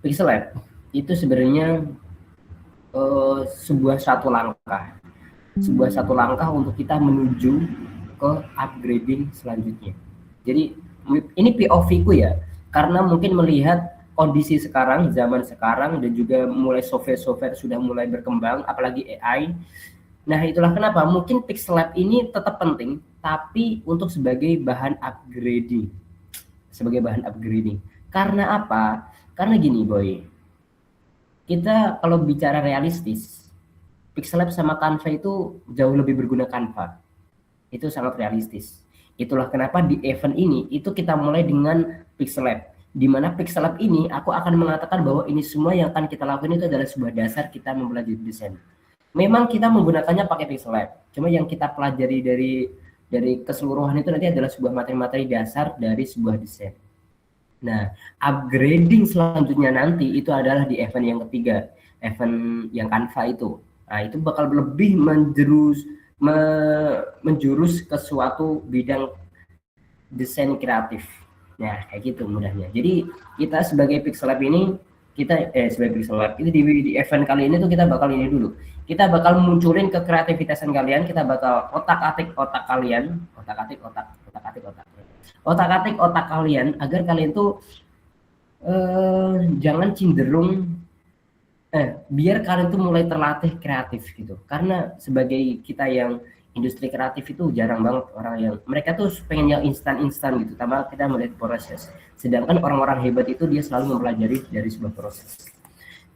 Pixel Lab itu sebenarnya sebuah satu langkah untuk kita menuju ke upgrading selanjutnya. Jadi ini POV ku ya, karena mungkin melihat kondisi sekarang, zaman sekarang, dan juga mulai software-software sudah mulai berkembang, apalagi AI. Nah, itulah kenapa mungkin Pixel Lab ini tetap penting, tapi untuk sebagai bahan upgrading. Karena apa? Karena gini, Boy. Kita kalau bicara realistis, Pixel Lab sama Canva itu jauh lebih berguna Canva. Itu sangat realistis. Itulah kenapa di event ini itu kita mulai dengan Pixel Lab. Di mana Pixel Lab ini aku akan mengatakan bahwa ini semua yang akan kita lakukan itu adalah sebuah dasar kita mempelajari desain. Memang kita menggunakannya pakai Pixel Lab. Cuma yang kita pelajari dari keseluruhan itu nanti adalah sebuah materi-materi dasar dari sebuah desain. Nah, upgrading selanjutnya nanti itu adalah di event yang ketiga, event yang Canva itu. Nah, itu bakal lebih menjurus ke suatu bidang desain kreatif. Nah, kayak gitu mudahnya. Jadi kita sebagai Pixel Lab ini sebagai Pixel Lab itu di event kali ini tuh kita bakal ini dulu. Kita bakal munculin ke kreativitasan kalian, kita bakal otak-atik otak kalian, otak-atik otak kalian agar kalian tuh jangan cenderung biar kalian tuh mulai terlatih kreatif gitu. Karena sebagai kita yang industri kreatif itu jarang banget orang yang mereka tuh pengen yang instan gitu, tanpa kita melihat proses. Sedangkan orang-orang hebat itu dia selalu mempelajari dari sebuah proses.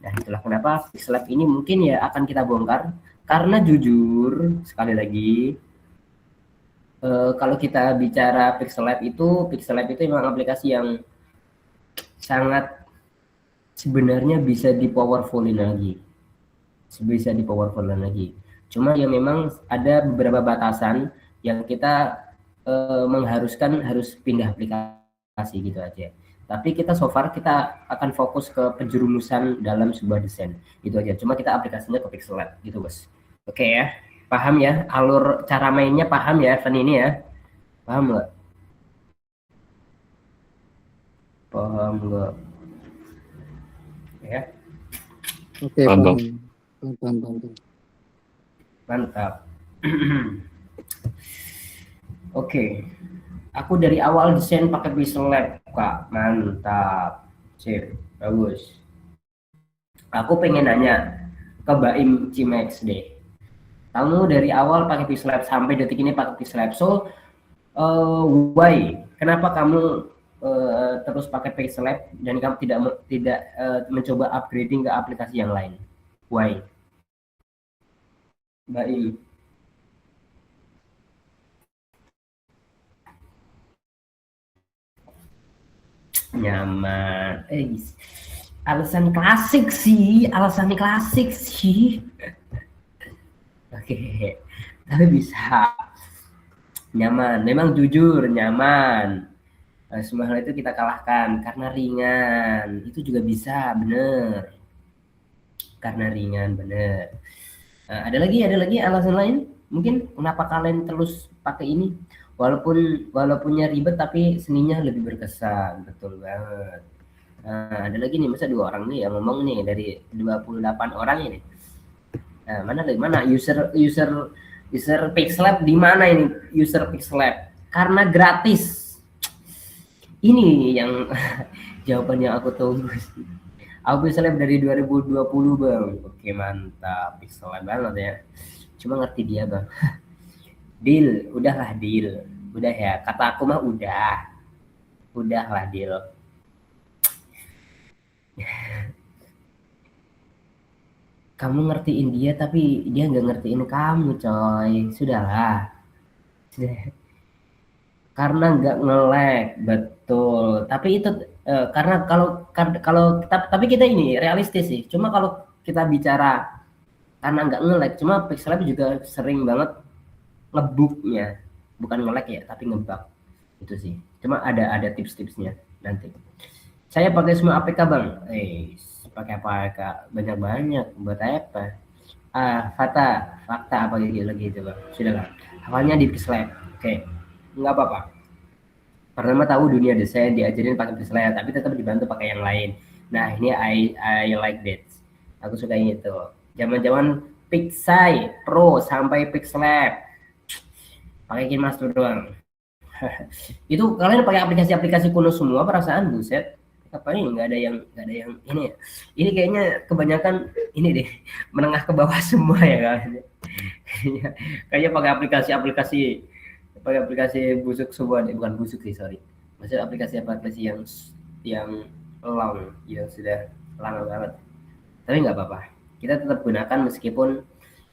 Nah, itulah kenapa Pixel Lab ini mungkin ya akan kita bongkar, karena jujur sekali lagi kalau kita bicara Pixel Lab itu memang aplikasi yang sangat sebenarnya bisa di powerfulin lagi. Cuma ya memang ada beberapa batasan yang kita mengharuskan harus pindah aplikasi gitu aja. Tapi kita so far kita akan fokus ke penjerumusan dalam sebuah desain. Itu aja. Cuma kita aplikasinya ke Pixel Lab gitu, Bos. Oke ya. Paham ya? Alur cara mainnya paham ya, Evan ini ya? Paham nggak? Paham nggak? Ya. Oke, Paham. paham. Mantap. Oke. Aku dari awal desain pakai Pixel Lab, Kak. Mantap. Sip. Bagus. Aku pengen nanya ke Baim Cimex deh. Kamu dari awal pakai Pixel Lab sampai detik ini pakai Pixel Lab. So, why? Kenapa kamu terus pakai Pixel Lab dan kamu tidak mencoba upgrading ke aplikasi yang lain? Why? Baim. Nyaman. Alasannya klasik sih. Oke, tapi bisa. Nyaman, memang jujur nyaman. Semua hal itu kita kalahkan karena ringan. Itu juga bisa, bener. Karena ringan, bener. Ada lagi alasan lain? Mungkin kenapa kalian terus pakai ini? Walaupun ribet tapi seninya lebih berkesan, betul banget. Ada lagi nih, masa 2 orang nih yang ngomong nih dari 28 orang ini. Mana user Pixel Lab di mana ini user Pixel Lab? Karena gratis. Ini yang jawabannya aku tunggu sih. Aku Pixel Lab dari 2020, Bang. Oke, mantap. Pixel Lab banget ya. Cuma ngerti dia, Bang. Deal, udahlah deal. Udah ya, kata aku mah udah. Udahlah deal. Kamu ngertiin dia tapi dia nggak ngertiin kamu, coy. Sudahlah. Karena nggak nge-lag, betul. Tapi itu karena kalau tapi kita ini realistis sih. Cuma kalau kita bicara karena nggak nge-lag, cuma Pixel Lab juga sering banget ngebugnya, bukan nge-lag ya, tapi ngebug. Itu sih. Cuma ada tips-tipsnya nanti. Saya pakai semua APK, Bang. Pakai APK banyak-banyak buat apa? Fakta apa lagi itu, Bang? Sudahlah. Awalnya di Pixel Lab. Oke. Nggak apa-apa. Pertama tahu dunia desain diajarin pakai Pixel Lab, tapi tetap dibantu pakai yang lain. Nah, ini I like that. Aku suka itu. Zaman-zaman Pixai Pro sampai Pixlab. Pakai KineMaster doang. Itu kalian pakai aplikasi-aplikasi kuno semua perasaan, buset. Apa ini nggak ada yang ini ya. Ini kayaknya kebanyakan ini deh, menengah ke bawah semua ya kalian. Kayaknya pakai aplikasi busuk semua deh, bukan busuk sih, sorry. Maksudnya aplikasi yang long, yang sudah lama banget. Tapi nggak apa-apa, kita tetap gunakan meskipun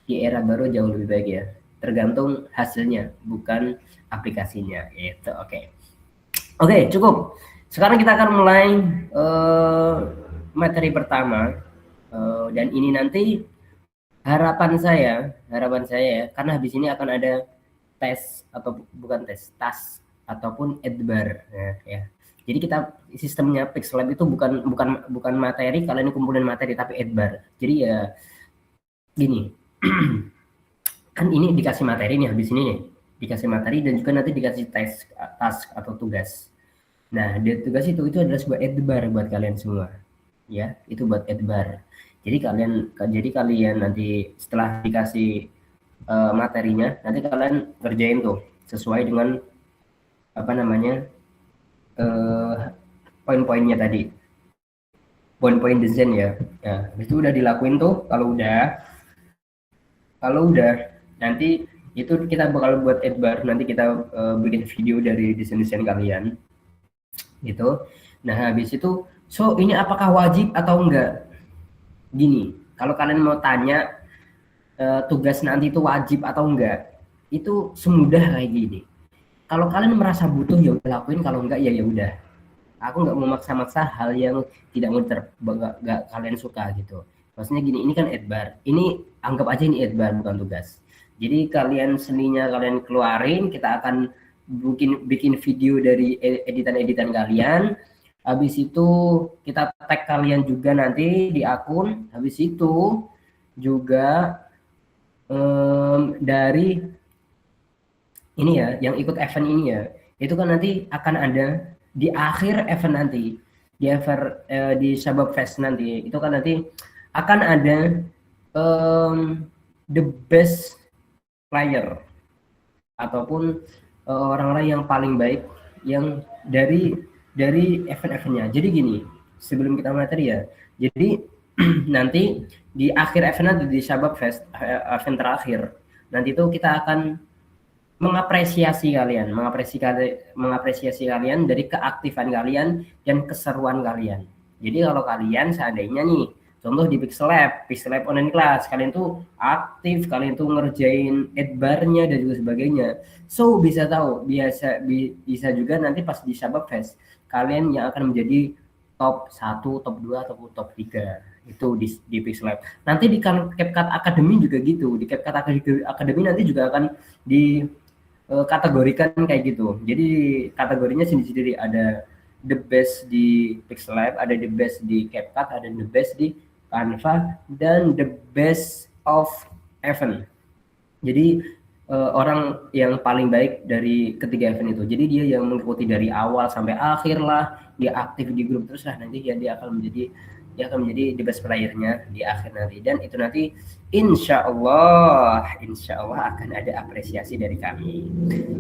di era baru jauh lebih baik ya. Tergantung hasilnya, bukan aplikasinya. Itu oke. Oke, cukup. Sekarang kita akan mulai materi pertama. Dan ini nanti harapan saya ya, karena habis ini akan ada tes atau bukan tes, tas ataupun edbar ya. Jadi kita sistemnya Pixlab itu bukan materi, kalian kumpulin materi, tapi edbar. Jadi ya gini. Kan ini dikasih materi nih habis ini nih. Dikasih materi dan juga nanti dikasih task atau tugas. Nah, tugas itu adalah sebuah edbar buat kalian semua. Ya, itu buat edbar. Jadi kalian nanti setelah dikasih materinya, nanti kalian kerjain tuh sesuai dengan apa namanya poin-poinnya tadi, poin-poin desain ya. Nah, itu udah dilakuin tuh. Kalau udah nanti itu kita bakal buat edbar. Nanti kita bikin video dari desain-desain kalian gitu. Nah, habis itu ini apakah wajib atau enggak? Gini, kalau kalian mau tanya tugas nanti itu wajib atau enggak, itu semudah kayak gini. Kalau kalian merasa butuh ya udah lakuin, kalau enggak ya udah. Aku nggak mau maksa-maksa hal yang tidak nggak kalian suka gitu. Maksudnya gini, ini kan edbar. Ini anggap aja ini edbar, bukan tugas. Jadi kalian seninya kalian keluarin, kita akan bikin video dari editan-editan kalian. Habis itu kita tag kalian juga nanti di akun. Habis itu juga dari ini ya, yang ikut event ini ya, itu kan nanti akan ada di akhir event nanti, di Sabab Fest nanti, itu kan nanti akan ada the best player ataupun orang-orang yang paling baik yang dari event-eventnya. Jadi gini, sebelum kita materi ya, jadi nanti di akhir event nanti di Sabab Fest, event terakhir, nanti itu kita akan mengapresiasi kalian dari keaktifan kalian dan keseruan kalian. Jadi kalau kalian seandainya nih, contoh di Pixlab online class, kalian tuh aktif, kalian tuh ngerjain edbarnya dan juga sebagainya. So bisa juga nanti pas di Sabab Fest, kalian yang akan menjadi top 1, top 2, atau top 3 itu di Pixlab. Nanti di CapCut Academy juga gitu. Di CapCut Academy nanti juga akan di kategorikan kayak gitu. Jadi kategorinya sendiri-sendiri, ada the best di Pixlab, ada the best di CapCut, ada the best di Canva, dan the best of event. Jadi orang yang paling baik dari ketiga event itu. Jadi dia yang mengikuti dari awal sampai akhir lah, dia aktif di grup terus lah, nanti dia akan menjadi the best player-nya di akhir nanti. Dan itu nanti insya Allah akan ada apresiasi dari kami.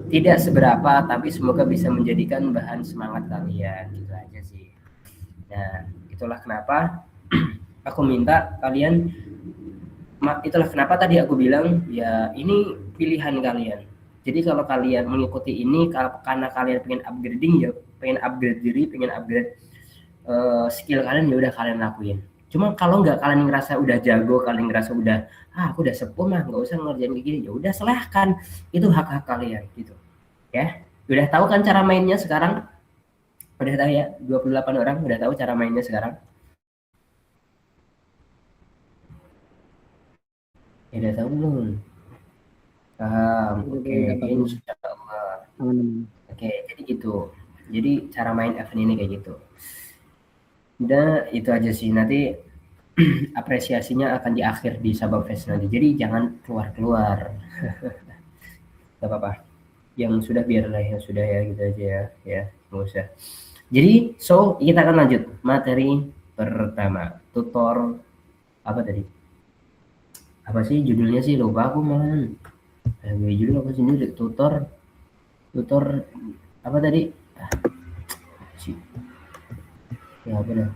Tidak seberapa, tapi semoga bisa menjadikan bahan semangat kalian. Gitu aja sih. Nah, itulah kenapa aku minta kalian, itulah kenapa tadi aku bilang ya ini pilihan kalian. Jadi kalau kalian mengikuti ini karena kalian pengen upgrading, ya pengen upgrade diri, pengen upgrade skill kalian, ya udah kalian lakuin. Cuma kalau nggak, kalian ngerasa udah jago, kalian ngerasa udah aku udah sepuh mah, nggak usah ngerjain kayak gini, ya udah silahkan, itu hak kalian gitu ya. Udah tahu kan cara mainnya sekarang? Udah tahu ya, 28 orang udah tahu cara mainnya sekarang ya? Udah tahu belum? Oke, insya Allah. Oke, jadi gitu. Jadi cara main event ini kayak gitu. Udah itu aja sih, nanti apresiasinya akan di akhir di Sabab Fest nanti. Jadi jangan keluar. Gak apa-apa. Yang sudah biarlah yang sudah ya, gitu aja ya. Ya, nggak usah. Jadi kita akan lanjut materi pertama. Tutor apa tadi? Apa sih judulnya sih, lupa aku malah. Judul apa sih ini? Tutor apa tadi? Sih. Ya apa dah?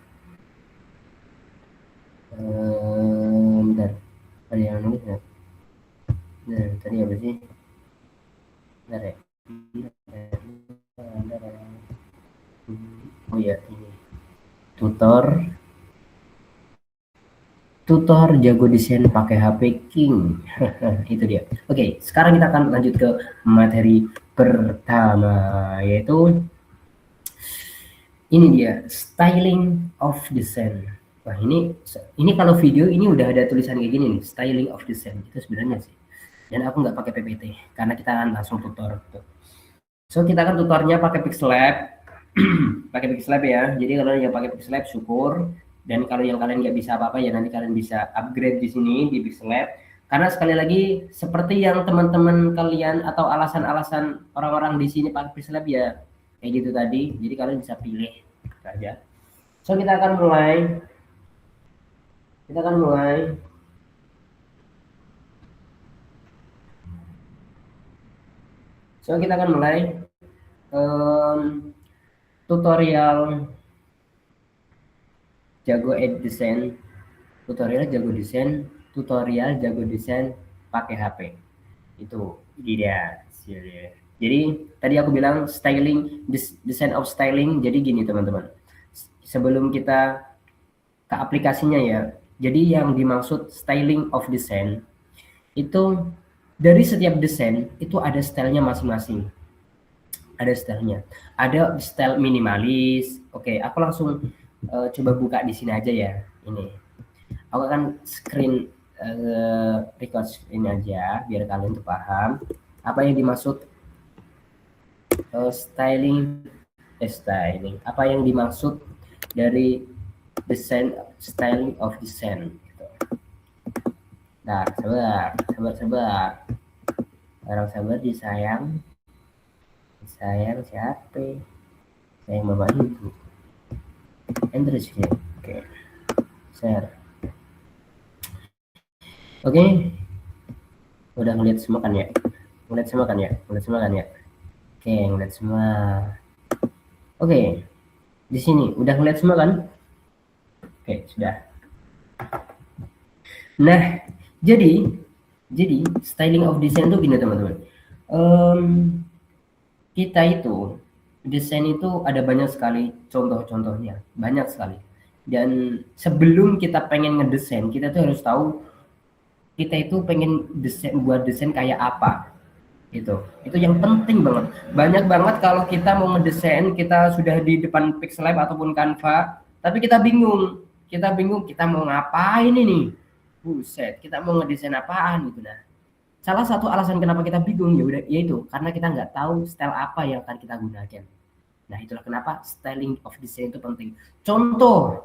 Bentar. Ada yang nulis nggak? Nah, tadi apa sih? Bentar ya. Oh ya, ini. Tutor jago desain pakai HP King. Itu dia. Oke, sekarang kita akan lanjut ke materi pertama, yaitu ini dia, styling of design. Wah, ini kalau video ini udah ada tulisan kayak gini nih, styling of design. Itu sebenarnya sih. Dan aku nggak pakai PPT karena kita akan langsung tutor. So, kita akan tutornya pakai Pixlab. Pakai Pixlab ya. Jadi kalau yang pakai Pixlab syukur. Dan kalau yang kalian nggak bisa apa-apa ya nanti kalian bisa upgrade di sini di Pixlab. Karena sekali lagi seperti yang teman-teman kalian atau alasan-alasan orang-orang di sini pakai Pixlab ya kayak gitu tadi. Jadi kalian bisa pilih saja. So kita akan mulai. So kita akan mulai tutorial jago desain, tutorial jago desain pakai HP. Itu dia. Jadi tadi aku bilang styling, design of styling. Jadi gini teman-teman, sebelum kita ke aplikasinya ya, jadi yang dimaksud styling of design itu dari setiap desain itu ada stylenya masing-masing. Ada stylenya, ada style minimalis. Oke, aku langsung coba buka di sini aja ya. Ini aku akan screen record screen aja biar kalian tuh paham apa yang dimaksud styling. Apa yang dimaksud dari desain, styling of design gitu. Nah, sabar. Orang sabar disayang siapa? Sayang bapak ibu. Enter sini. Oke. Share. Oke. Udah ngeliat semua kan ya? Ngeliat semua kan ya? Oke, ngeliat semua. Oke. Di sini udah ngeliat semua kan? Oke, sudah. Nah, jadi styling of design itu gini teman-teman. Kita itu desain itu ada banyak sekali contoh-contohnya, banyak sekali. Dan sebelum kita pengen ngedesain, kita tuh harus tahu kita itu pengen buat desain kayak apa. Itu yang penting banget. Banyak banget kalau kita mau ngedesain, kita sudah di depan Pixlab ataupun Canva, tapi kita bingung kita mau ngapain ini. Buset, kita mau ngedesain apaan gitu. Nah, salah satu alasan kenapa kita bingung yaitu karena kita nggak tahu style apa yang akan kita gunakan. Nah, itulah kenapa styling of design itu penting. Contoh,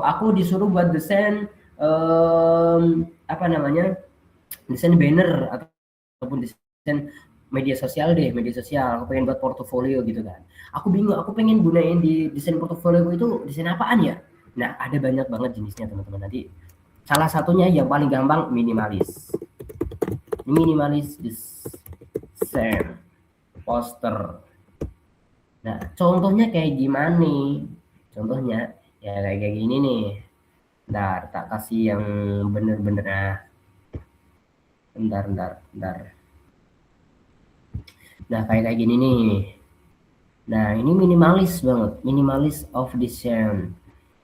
aku disuruh buat desain desain banner ataupun desain media sosial. Aku pengen buat portofolio gitu kan. Aku bingung, aku pengen gunain di desain portofolio itu desain apaan ya? Nah, ada banyak banget jenisnya teman-teman. Nanti salah satunya yang paling gampang minimalis desain poster. Nah, contohnya kayak gimana nih? Contohnya ya kayak gini nih. Bentar, tak kasih yang bener-bener. Bentar. Nah, kayak gini nih. Nah, ini minimalis banget, minimalis of design.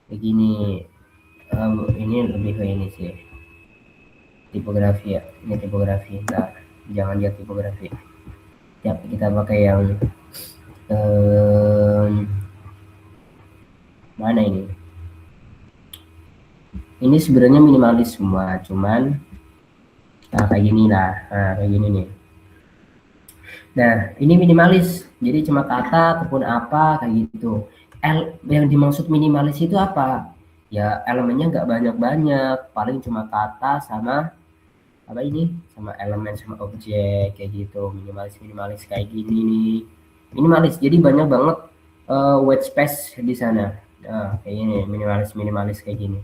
Kayak gini. Ini lebih ke ini sih. Tipografi ya. Ini tipografi. Nah, jangan lihat tipografi. Ya, kita pakai yang mana ini? Ini sebenarnya minimalis semua, cuman kayak gini lah. Nah, kayak gini nih. Nah, ini minimalis. Jadi cuma kata ataupun apa kayak gitu. Yang dimaksud minimalis itu apa? Ya elemennya nggak banyak-banyak, paling cuma kata sama apa ini, sama elemen sama objek kayak gitu. Minimalis kayak gini nih. Minimalis. Jadi banyak banget white space di sana. Nah, kayak gini, minimalis kayak gini.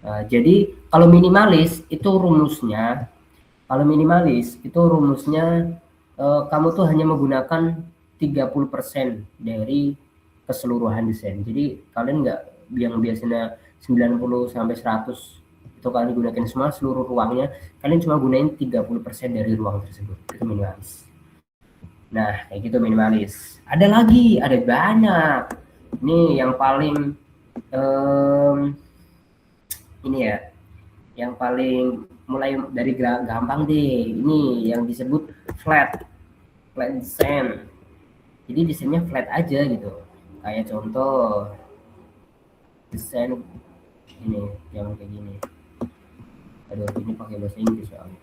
Jadi kalau minimalis itu rumusnya, kamu tuh hanya menggunakan 30% dari keseluruhan desain. Jadi kalian nggak yang biasanya 90 sampai 100 itu kalian gunakan semua seluruh ruangnya, kalian cuma gunain 30% dari ruang tersebut. Itu minimalis. Nah, kayak gitu minimalis. Ada lagi, ada banyak. Ini yang paling ini ya, yang paling mulai dari gampang deh. Ini yang disebut flat design. Jadi desainnya flat aja gitu. Kayak contoh desain ini yang kayak gini. Aduh, ini pakai bahasa Inggris soalnya.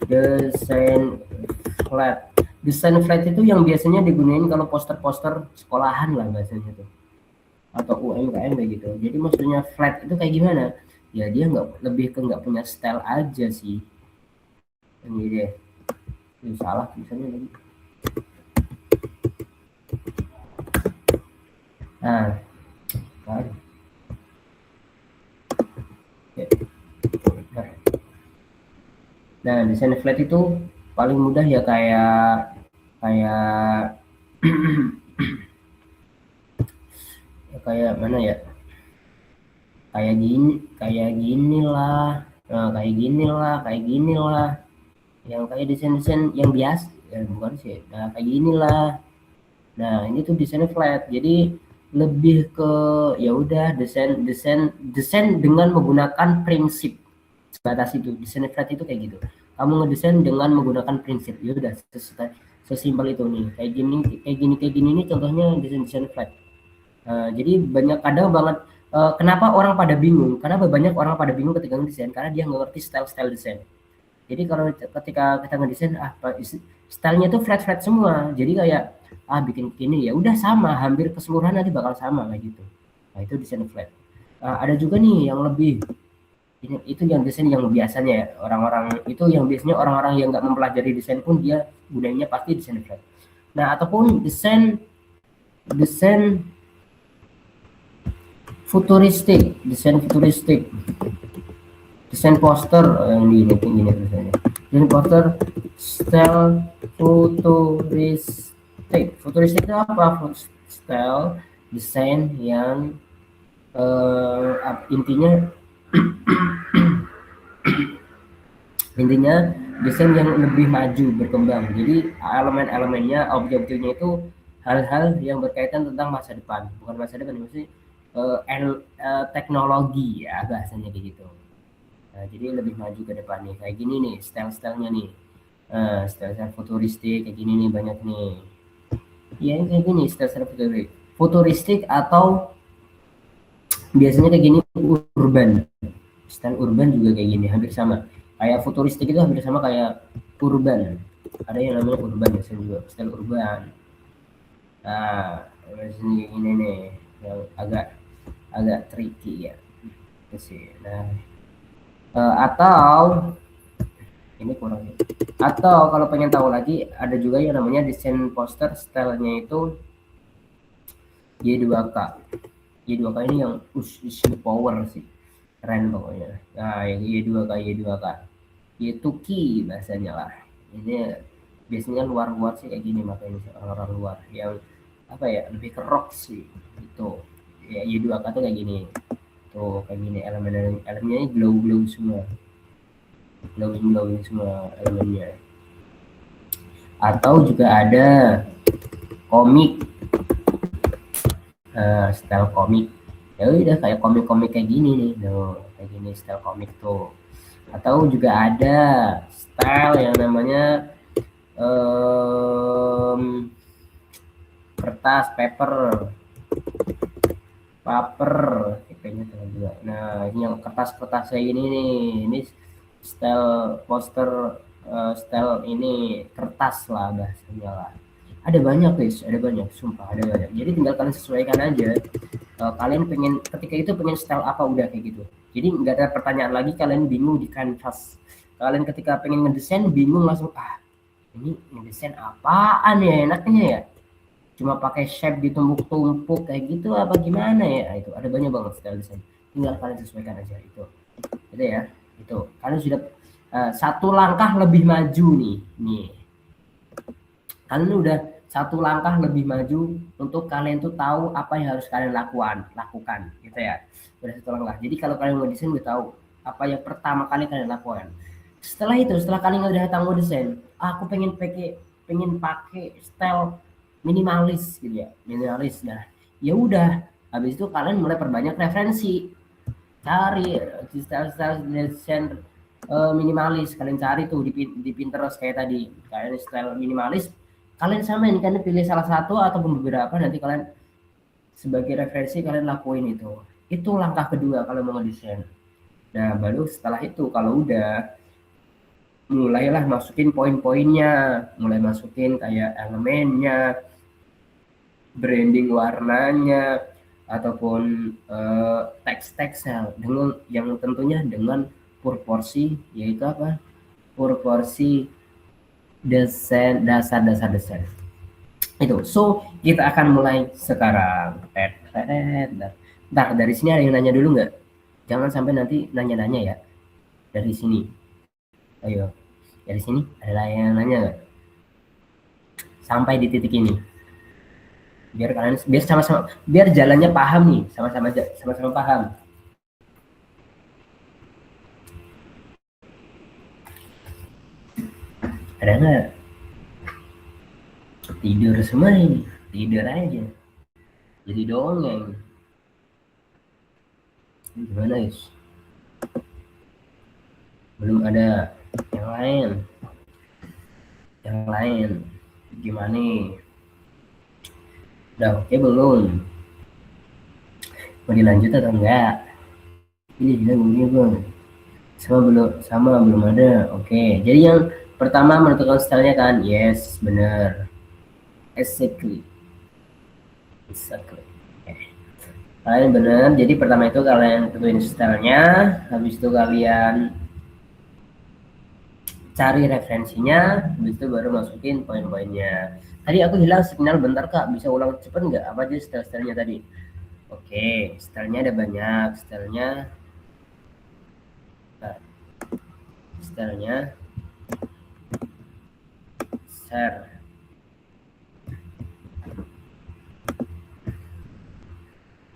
Desain flat itu yang biasanya digunain kalau poster-poster sekolahan lah bahasanya tuh, atau UMKM kayak gitu. Jadi maksudnya flat itu kayak gimana? Ya dia nggak, lebih ke nggak punya style aja sih. Ini deh. Ini salah tulisannya lagi. Nah, kan. Nah, desain flat itu paling mudah ya kayak kayak mana ya? Kayak gini lah. Nah, kayak gini lah. Yang kayak desain-desain yang biasa, ya bukan sih. Nah, kayak gini lah. Nah, ini tuh desainnya flat. Jadi lebih ke ya udah desain dengan menggunakan prinsip. Sebatas itu. Desain flat itu kayak gitu. Kamu ngedesain dengan menggunakan prinsip. Ya udah sesimpel itu nih. Kayak gini nih contohnya desain flat. Jadi banyak kadang banget kenapa orang pada bingung? Karena banyak orang pada bingung ketika ngedesain karena dia nggak ngerti style desain. Jadi kalau ketika kita ngedesain stylenya tuh flat semua. Jadi kayak bikin gini ya udah sama, hampir keseluruhan nanti bakal sama kayak gitu. Nah, itu desain flat. Ada juga nih yang lebih itu yang desain yang biasanya ya, orang-orang yang nggak mempelajari desain pun dia gunanya pasti desain flat. Nah, ataupun desain futuristik, desain poster yang ini tulisannya. Desain poster style futuristik. Futuristik itu apa? Style desain yang intinya desain yang lebih maju berkembang. Jadi elemen-elemennya, objek-objeknya itu hal-hal yang berkaitan tentang masa depan, bukan masa depan, maksudnya teknologi ya bahasanya kayak gitu. Nah, jadi lebih maju ke depan nih, kayak gini nih style-stylenya nih. Style-style futuristik kayak gini nih banyak nih. Iya kayak gini style-style futuristik atau biasanya kayak gini urban. Style urban juga kayak gini, hampir sama. Kayak futuristik itu hampir sama kayak urban. Ada yang namanya urban biasanya juga, style urban. Nah, ini nih yang agak tricky ya. Nah, atau ini kurang. Atau kalau pengen tahu lagi, ada juga yang namanya desain poster stylenya itu Y2K. Y2K ini yang power sih, keren pokoknya. Nah, yang Y2K Y2K bahasanya lah. Ini biasanya luar sih kayak gini, makanya orang-orang luar yang apa ya, lebih ke rock sih itu ya. Y2K tuh kayak gini tuh, kayak gini elemennya glow semua, glowing semua elemennya. Atau juga ada komik, style komik ya udah kayak komik kayak gini nih tuh, kayak gini style komik tuh. Atau juga ada style yang namanya kertas paper kayaknya juga. Nah, ini yang kertas kayak ini nih, ini style poster, style ini kertas lah bahasanya lah. Ada banyak guys, sumpah ada banyak. Jadi tinggal kalian sesuaikan aja. Kalian ketika itu pengen style apa udah kayak gitu. Jadi nggak ada pertanyaan lagi kalian bingung di kanvas. Kalian ketika pengen ngedesain bingung langsung ini ngedesain apaan ya enaknya ya. cuma pakai shape ditumpuk-tumpuk kayak gitu apa gimana ya? Itu ada banyak banget style desain, tinggal kalian sesuaikan aja itu ya. Itu kalian sudah satu langkah lebih maju nih kalian udah satu langkah lebih maju untuk kalian tuh tahu apa yang harus kalian lakukan gitu ya. Udah satu langkah. Jadi kalau kalian mau desain udah tahu apa yang pertama kali kalian lakukan. Setelah kalian udah tahu mau desain, aku pengen pakai style minimalis gitu ya, minimalis. Nah ya udah, habis itu kalian mulai perbanyak referensi, cari style desain minimalis. Kalian cari tuh di Pinterest kayak tadi, kalian style minimalis, kalian samain, kalian pilih salah satu ataupun beberapa, nanti kalian sebagai referensi kalian lakuin itu langkah kedua kalau mau ngedesain. Nah baru setelah itu kalau udah, mulailah masukin poin-poinnya, mulai masukin kayak elemennya, branding warnanya, ataupun teks-teksnya dengan yang tentunya dengan proporsi, yaitu apa, proporsi desain, dasar desain itu. So kita akan mulai sekarang. Ntar dari sini ada yang nanya dulu nggak? Jangan sampai nanti nanya-nanya ya. Dari sini, ayo, dari sini ada yang nanya nggak? Sampai di titik ini, biar kalian biar sama-sama, biar jalannya paham nih, sama-sama paham. Ada nggak? Tidur semua ini, tidur aja, jadi dongeng. Gimana guys? Belum ada yang lain gimana? Udah oke belum? Mau dilanjut atau enggak? Ini juga begini bang, sama belum ada. Oke, jadi yang pertama menentukan stylenya kan? Yes, benar. Exactly. Kalian benar. Jadi pertama itu kalian tentuin stylenya, habis itu kalian cari referensinya, habis itu baru masukin poin-poinnya. Tadi aku hilang signal bentar kak, bisa ulang cepet nggak? Apa aja style-stylenya tadi? Oke, stylenya ada banyak. Stylenya share.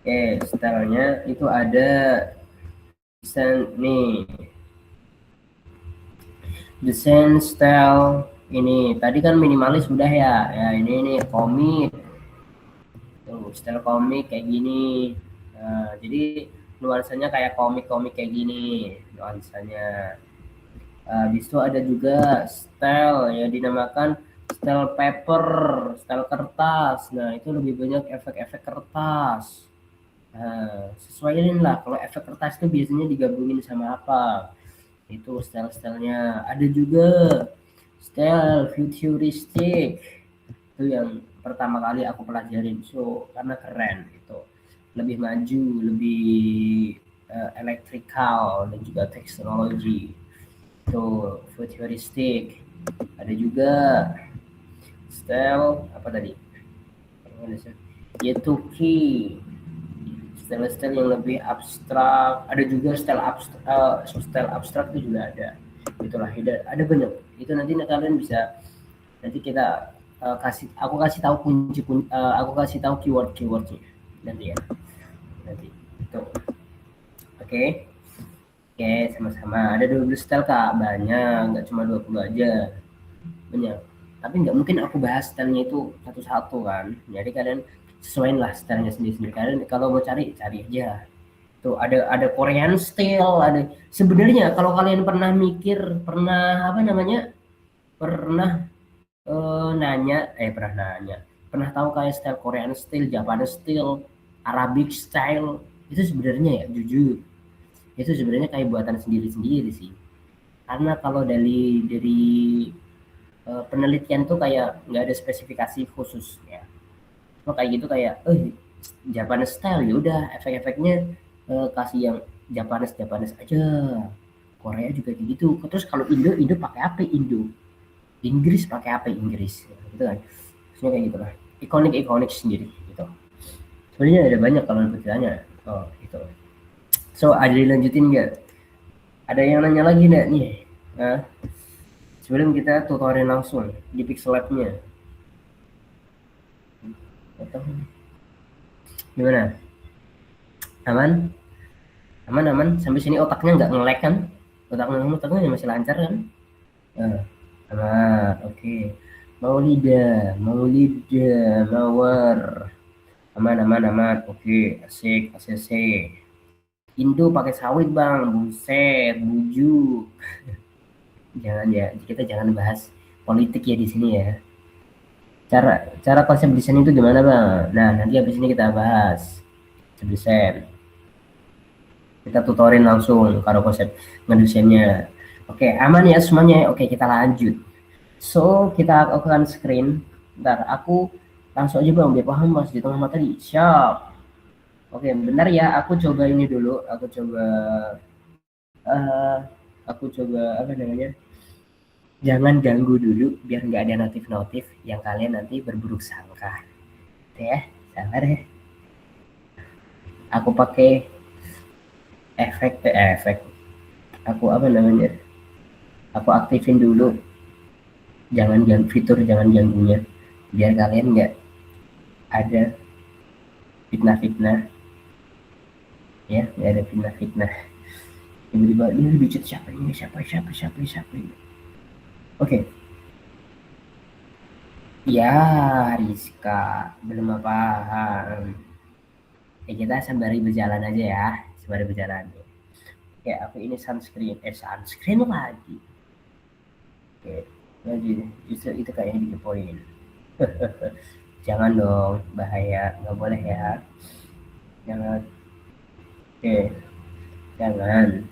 Oke, stylenya itu ada desain nih, desain style ini tadi kan minimalis udah ya. Ya ini komik tuh, style komik kayak gini. Nah, jadi nuansanya kayak komik kayak gini nuansanya. Habis itu ada juga style ya dinamakan style paper, style kertas. Nah itu lebih banyak efek-efek kertas. Nah, sesuaiin lah, kalau efek kertas itu biasanya digabungin sama apa, itu style-stylenya. Ada juga style futuristik, itu yang pertama kali aku pelajarin. So karena keren, itu lebih maju, lebih electrical dan juga teknologi. Itu futuristik. Ada juga style apa tadi, Yetuki, style-style yang lebih abstrak. Ada juga style abstrak itu juga ada. Itulah, ada banyak. Itu nanti kalian bisa, nanti kita aku kasih tahu aku kasih tahu keywordnya nanti ya, nanti itu. Oke, sama-sama. Ada 12 style kak, banyak, nggak cuma 20 aja, banyak. Tapi nggak mungkin aku bahas stylenya itu satu-satu kan. Jadi kalian sesuaiin lah stylenya sendiri-sendiri. Kalian kalau mau cari aja. Tuh ada Korean style, ada. Sebenarnya kalau kalian pernah pernah tahu kayak style Korean style, Japanese style, Arabic style, itu sebenarnya ya jujur itu sebenarnya kayak buatan sendiri-sendiri sih. Karena kalau dari penelitian tuh kayak nggak ada spesifikasi khusus ya. Cuma kayak gitu, kayak Japanese style ya udah efek-efeknya kasih yang Japanese aja. Korea juga kayak gitu. Terus kalau Indo pakai apa? Inggris pakai apa? Inggris gitu kan. Maksudnya kayak gitu lah. ikonik sendiri gitu. Sebenarnya ada banyak kalau bertanya. Oh itu. So ada dilanjutin nggak? Ada yang nanya lagi nggak nih? Nah, sebelum kita tutorial langsung di Pixel Lab-nya. Gimana? Aman? Aman? Sampai sini otaknya nggak nge-lag kan? Otaknya masih lancar kan? Nah, aman. Oke. Maulida, Mawar. Aman. Oke, asik, ACC. Indo pakai sawit bang, buset, bujuk. Jangan ya, kita jangan bahas politik ya di sini ya. Cara konsep desain itu gimana bang? Nah nanti habis ini kita bahas konsep desain. Kita tutorin langsung kalau konsep ngedesainnya. Oke, aman ya semuanya. Oke, kita lanjut. So kita akan screen. Bentar, aku langsung aja bang, biar paham mas di tengah materi. Siap. Oke, benar ya. Aku coba ini dulu. Uh, aku coba apa namanya? Jangan ganggu dulu biar nggak ada notif-notif yang kalian nanti berburuk sangka. Oke ya, sabar ya. Aku pakai efek. Aku apa namanya? Aku aktifin dulu. Fitur jangan ganggunya. Biar kalian nggak ada fitnah-fitnah. Ya, nggak ada fitnah-fitnah. Tiba-tiba ini di chat siapa ini? Oke. Ya, Rizka, belum apa-apa. Kita sembari berjalan aja ya, sembari berjalan. Oke, aku ini sunscreen lagi. Oke, jadi justru itu kayaknya bikin poin. Jangan dong, bahaya, nggak boleh ya. Jangan. Oke, jangan.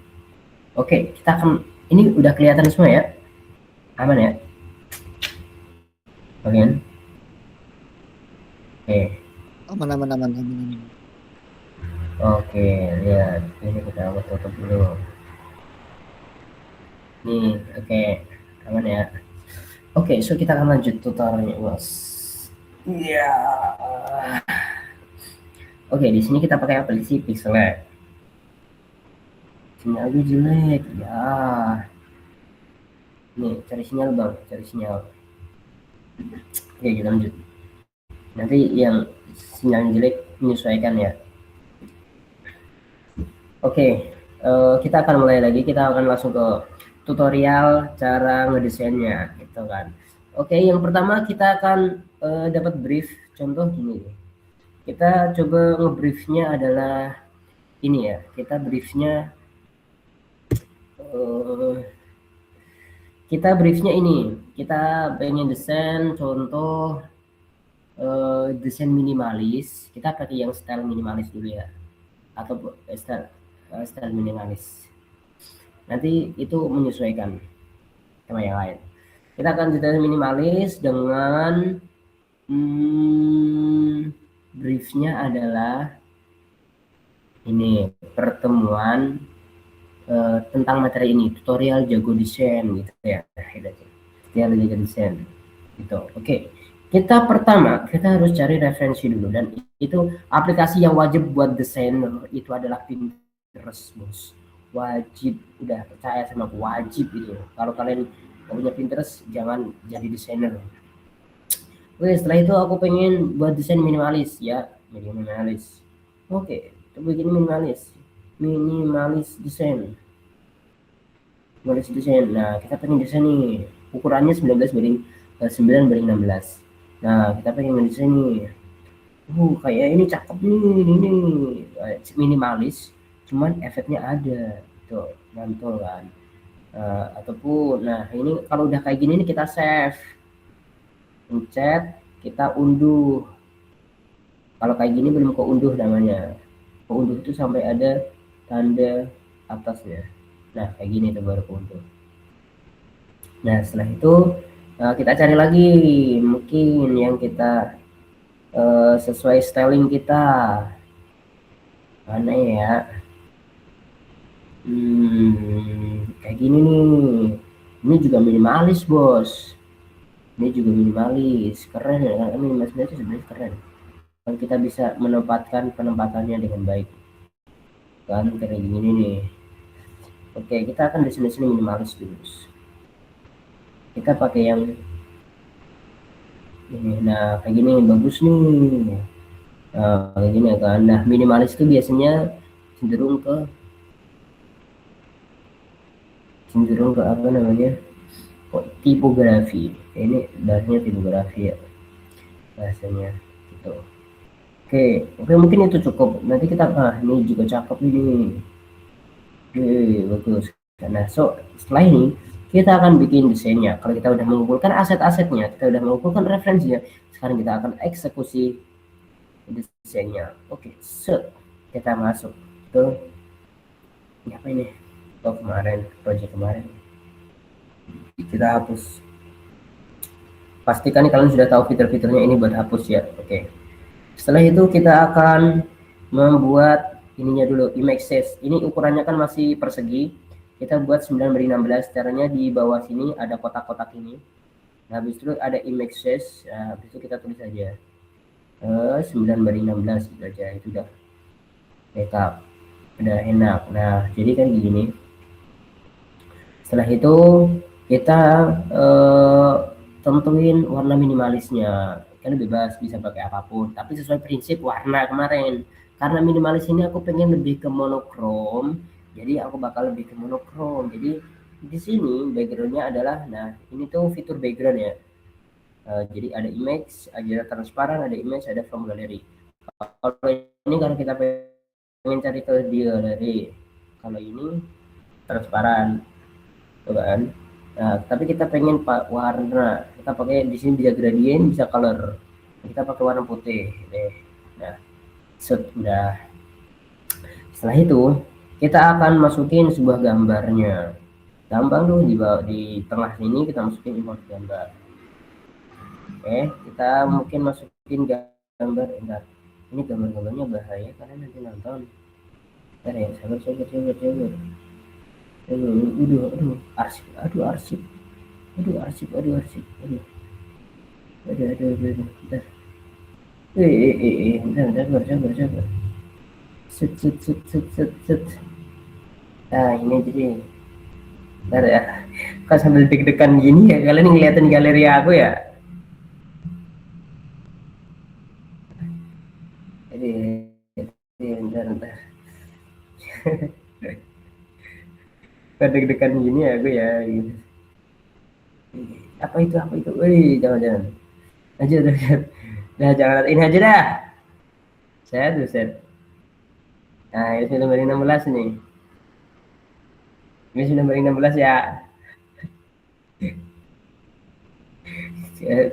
Oke, kita akan, ini udah kelihatan semua ya? Aman ya? Kalian? Oke. Aman. Oke, lihat. Ini kita tutup dulu. Nih, oke. Aman ya? Oke, so kita akan lanjut tutorialnya, bos. Iya. Oke, di sini kita pakai aplikasi Pixel Lab. Sinyalnya jelek, ya. Nih, cari sinyal bang, cari sinyal. Oke, kita lanjut. Nanti yang sinyal jelek menyesuaikan ya. Oke, kita akan mulai lagi. Kita akan langsung ke tutorial cara ngedesainnya, gitu kan. Oke, yang pertama kita akan dapat brief. Contoh gini, kita coba ngebriefnya adalah ini ya. Kita briefnya ini. Kita pengen desain contoh desain minimalis. Kita pakai yang style minimalis dulu ya, atau style minimalis. Nanti itu menyesuaikan sama yang lain. Kita akan desain minimalis dengan briefnya adalah ini, pertemuan tentang materi ini, tutorial jago desain gitu ya. Tutorial jago desain gitu. Oke. Kita harus cari referensi dulu, dan itu aplikasi yang wajib buat desainer itu adalah Pinterest, bos. Wajib, udah percaya sama aku, wajib itu. Kalau kalian punya Pinterest, jangan jadi desainer. Oke, setelah itu aku pengen buat desain minimalis ya, minimalis. Oke, coba begini minimalis desain. Nah, kita pengen desain nih, ukurannya 9:16. Nah, kita pengen ngedesain nih. Kayak ini cakep nih, ini minimalis, cuman efeknya ada, tuh, mantul kan. Ataupun, nah ini kalau udah kayak gini nih kita save, pencet, kita unduh. Kalau kayak gini belum keunduh namanya. Keunduh itu sampai ada tanda atasnya. Nah, kayak gini tuh baru keunduh. Nah, setelah itu kita cari lagi mungkin yang kita sesuai styling kita. Mana ya? Kayak gini nih. Ini juga minimalis, bos. Ini juga minimalis, keren ya kan? Minimalis itu sebenarnya keren. Kalau kita bisa menempatkan penempatannya dengan baik, kan kayak gini nih. Oke, kita akan di sini minimalis dulu. Kita pakai yang ini. Nah, kayak gini bagus nih. Nah, kayak gini kan. Nah, minimalis itu biasanya cenderung ke apa namanya? Tipografi. Ini bahasanya tipografi ya bahasanya gitu. Oke, mungkin itu cukup. Nanti kita ini juga cakep ini. Oke, bagus. Nah, setelah ini kita akan bikin desainnya. Kalau kita udah mengumpulkan aset-asetnya, kita udah mengumpulkan referensinya, sekarang kita akan eksekusi desainnya. Oke, kita masuk ke apa ini? Project kemarin. Kita hapus. Pastikan kalian sudah tahu fitur-fiturnya ini buat hapus ya. Oke. Setelah itu kita akan membuat ininya dulu, image size. Ini ukurannya kan masih persegi. Kita buat 9x16. Caranya di bawah sini ada kotak-kotak ini. Nah, habis itu ada image size. Nah, habis itu kita tulis aja 9x16 gitu aja. Itu udah backup. Udah enak. Nah, jadi kan gini. Setelah itu kita tentuin warna minimalisnya. Kan bebas, bisa pakai apapun, tapi sesuai prinsip warna kemarin. Karena minimalis ini aku pengen lebih ke monokrom, jadi aku bakal lebih ke monokrom. Jadi di sini backgroundnya adalah, nah ini tuh fitur background ya. Jadi ada image, ada transparan, ada image, ada from gallery. Kalau ini kalau kita pengen cari ke di gallery, kalau ini transparan, tuh kan. Nah, tapi kita pengen warna, kita pakai di sini bisa gradient, bisa color. Kita pakai warna putih deh. Nah, sudah. Setelah itu kita akan masukin sebuah gambarnya. Gampang tuh di tengah sini kita masukin import gambar. Oke, kita mungkin masukin gambar. Bentar. Ini gambar-gambarnya bahaya karena nanti nonton. Bentar ya, sabar. Aduh, arsip. Bentar. Bentar. Set. Nah, ini jadi. Bentar ya. Kok sambil deg-degan gini ya, kalian ngeliatin galeri aku ya? Jadi, bentar. Kok deg-degan gini ya aku ya, gitu. Apa itu? Wih, jangan. Aja. Nah, jangan ini aja dah. Set. Nah, ini sudah nomor 16 nih. Ini sudah nomor 16 ya.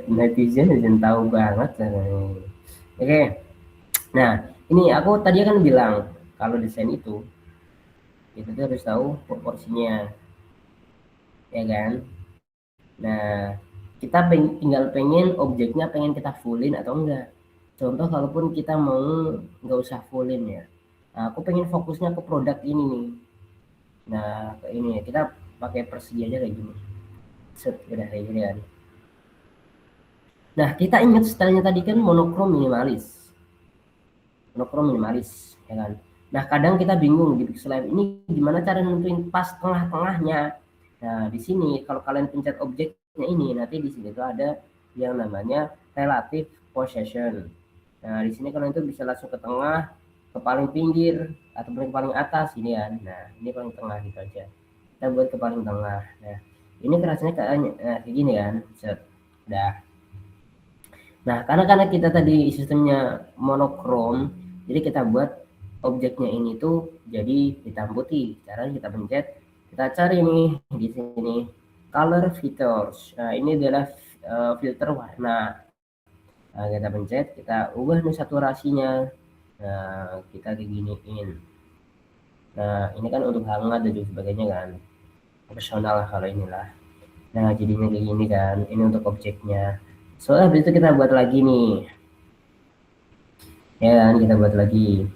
Netizen tahu banget. Oke. Nah, ini aku tadi kan bilang kalau desain itu kita tuh harus tahu proporsinya, ya kan? Nah, kita tinggal pengen objeknya pengen kita fullin atau enggak. Contoh kalaupun kita mau nggak usah fullin ya. Nah, aku pengen fokusnya ke produk ini nih. Nah, ke ini kita pakai persegi aja kayak gini. Udah kayak gini kan. Nah, kita ingat stylenya tadi kan monokrom minimalis, ya kan. Nah, kadang kita bingung di pixel lab ini gimana cara nentuin pas tengah-tengahnya. Nah, di sini kalau kalian pencet objeknya ini, nanti di sini tuh ada yang namanya relative position. Nah, di sini kalian itu bisa langsung ke tengah, ke paling pinggir, atau ke paling atas ini kan. Nah, ini paling tengah gitu aja. Kita buat ke paling tengah. Nah, ini kerasnya kayak gini kan. Set. Udah. Nah, karena kita tadi sistemnya monokrom, jadi kita buat objeknya ini tuh jadi hitam putih. Caranya kita pencet, kita cari nih di sini color filters. Nah, ini adalah filter warna. Nah, kita pencet, kita ubah nih saturasinya. Nah, kita diginiin. Nah, ini kan untuk hangat dan juga sebagainya kan. Profesional kalau inilah. Nah, jadinya kayak gini kan. Ini untuk objeknya. Soalnya habis itu kita buat lagi nih, ya kan, kita buat lagi.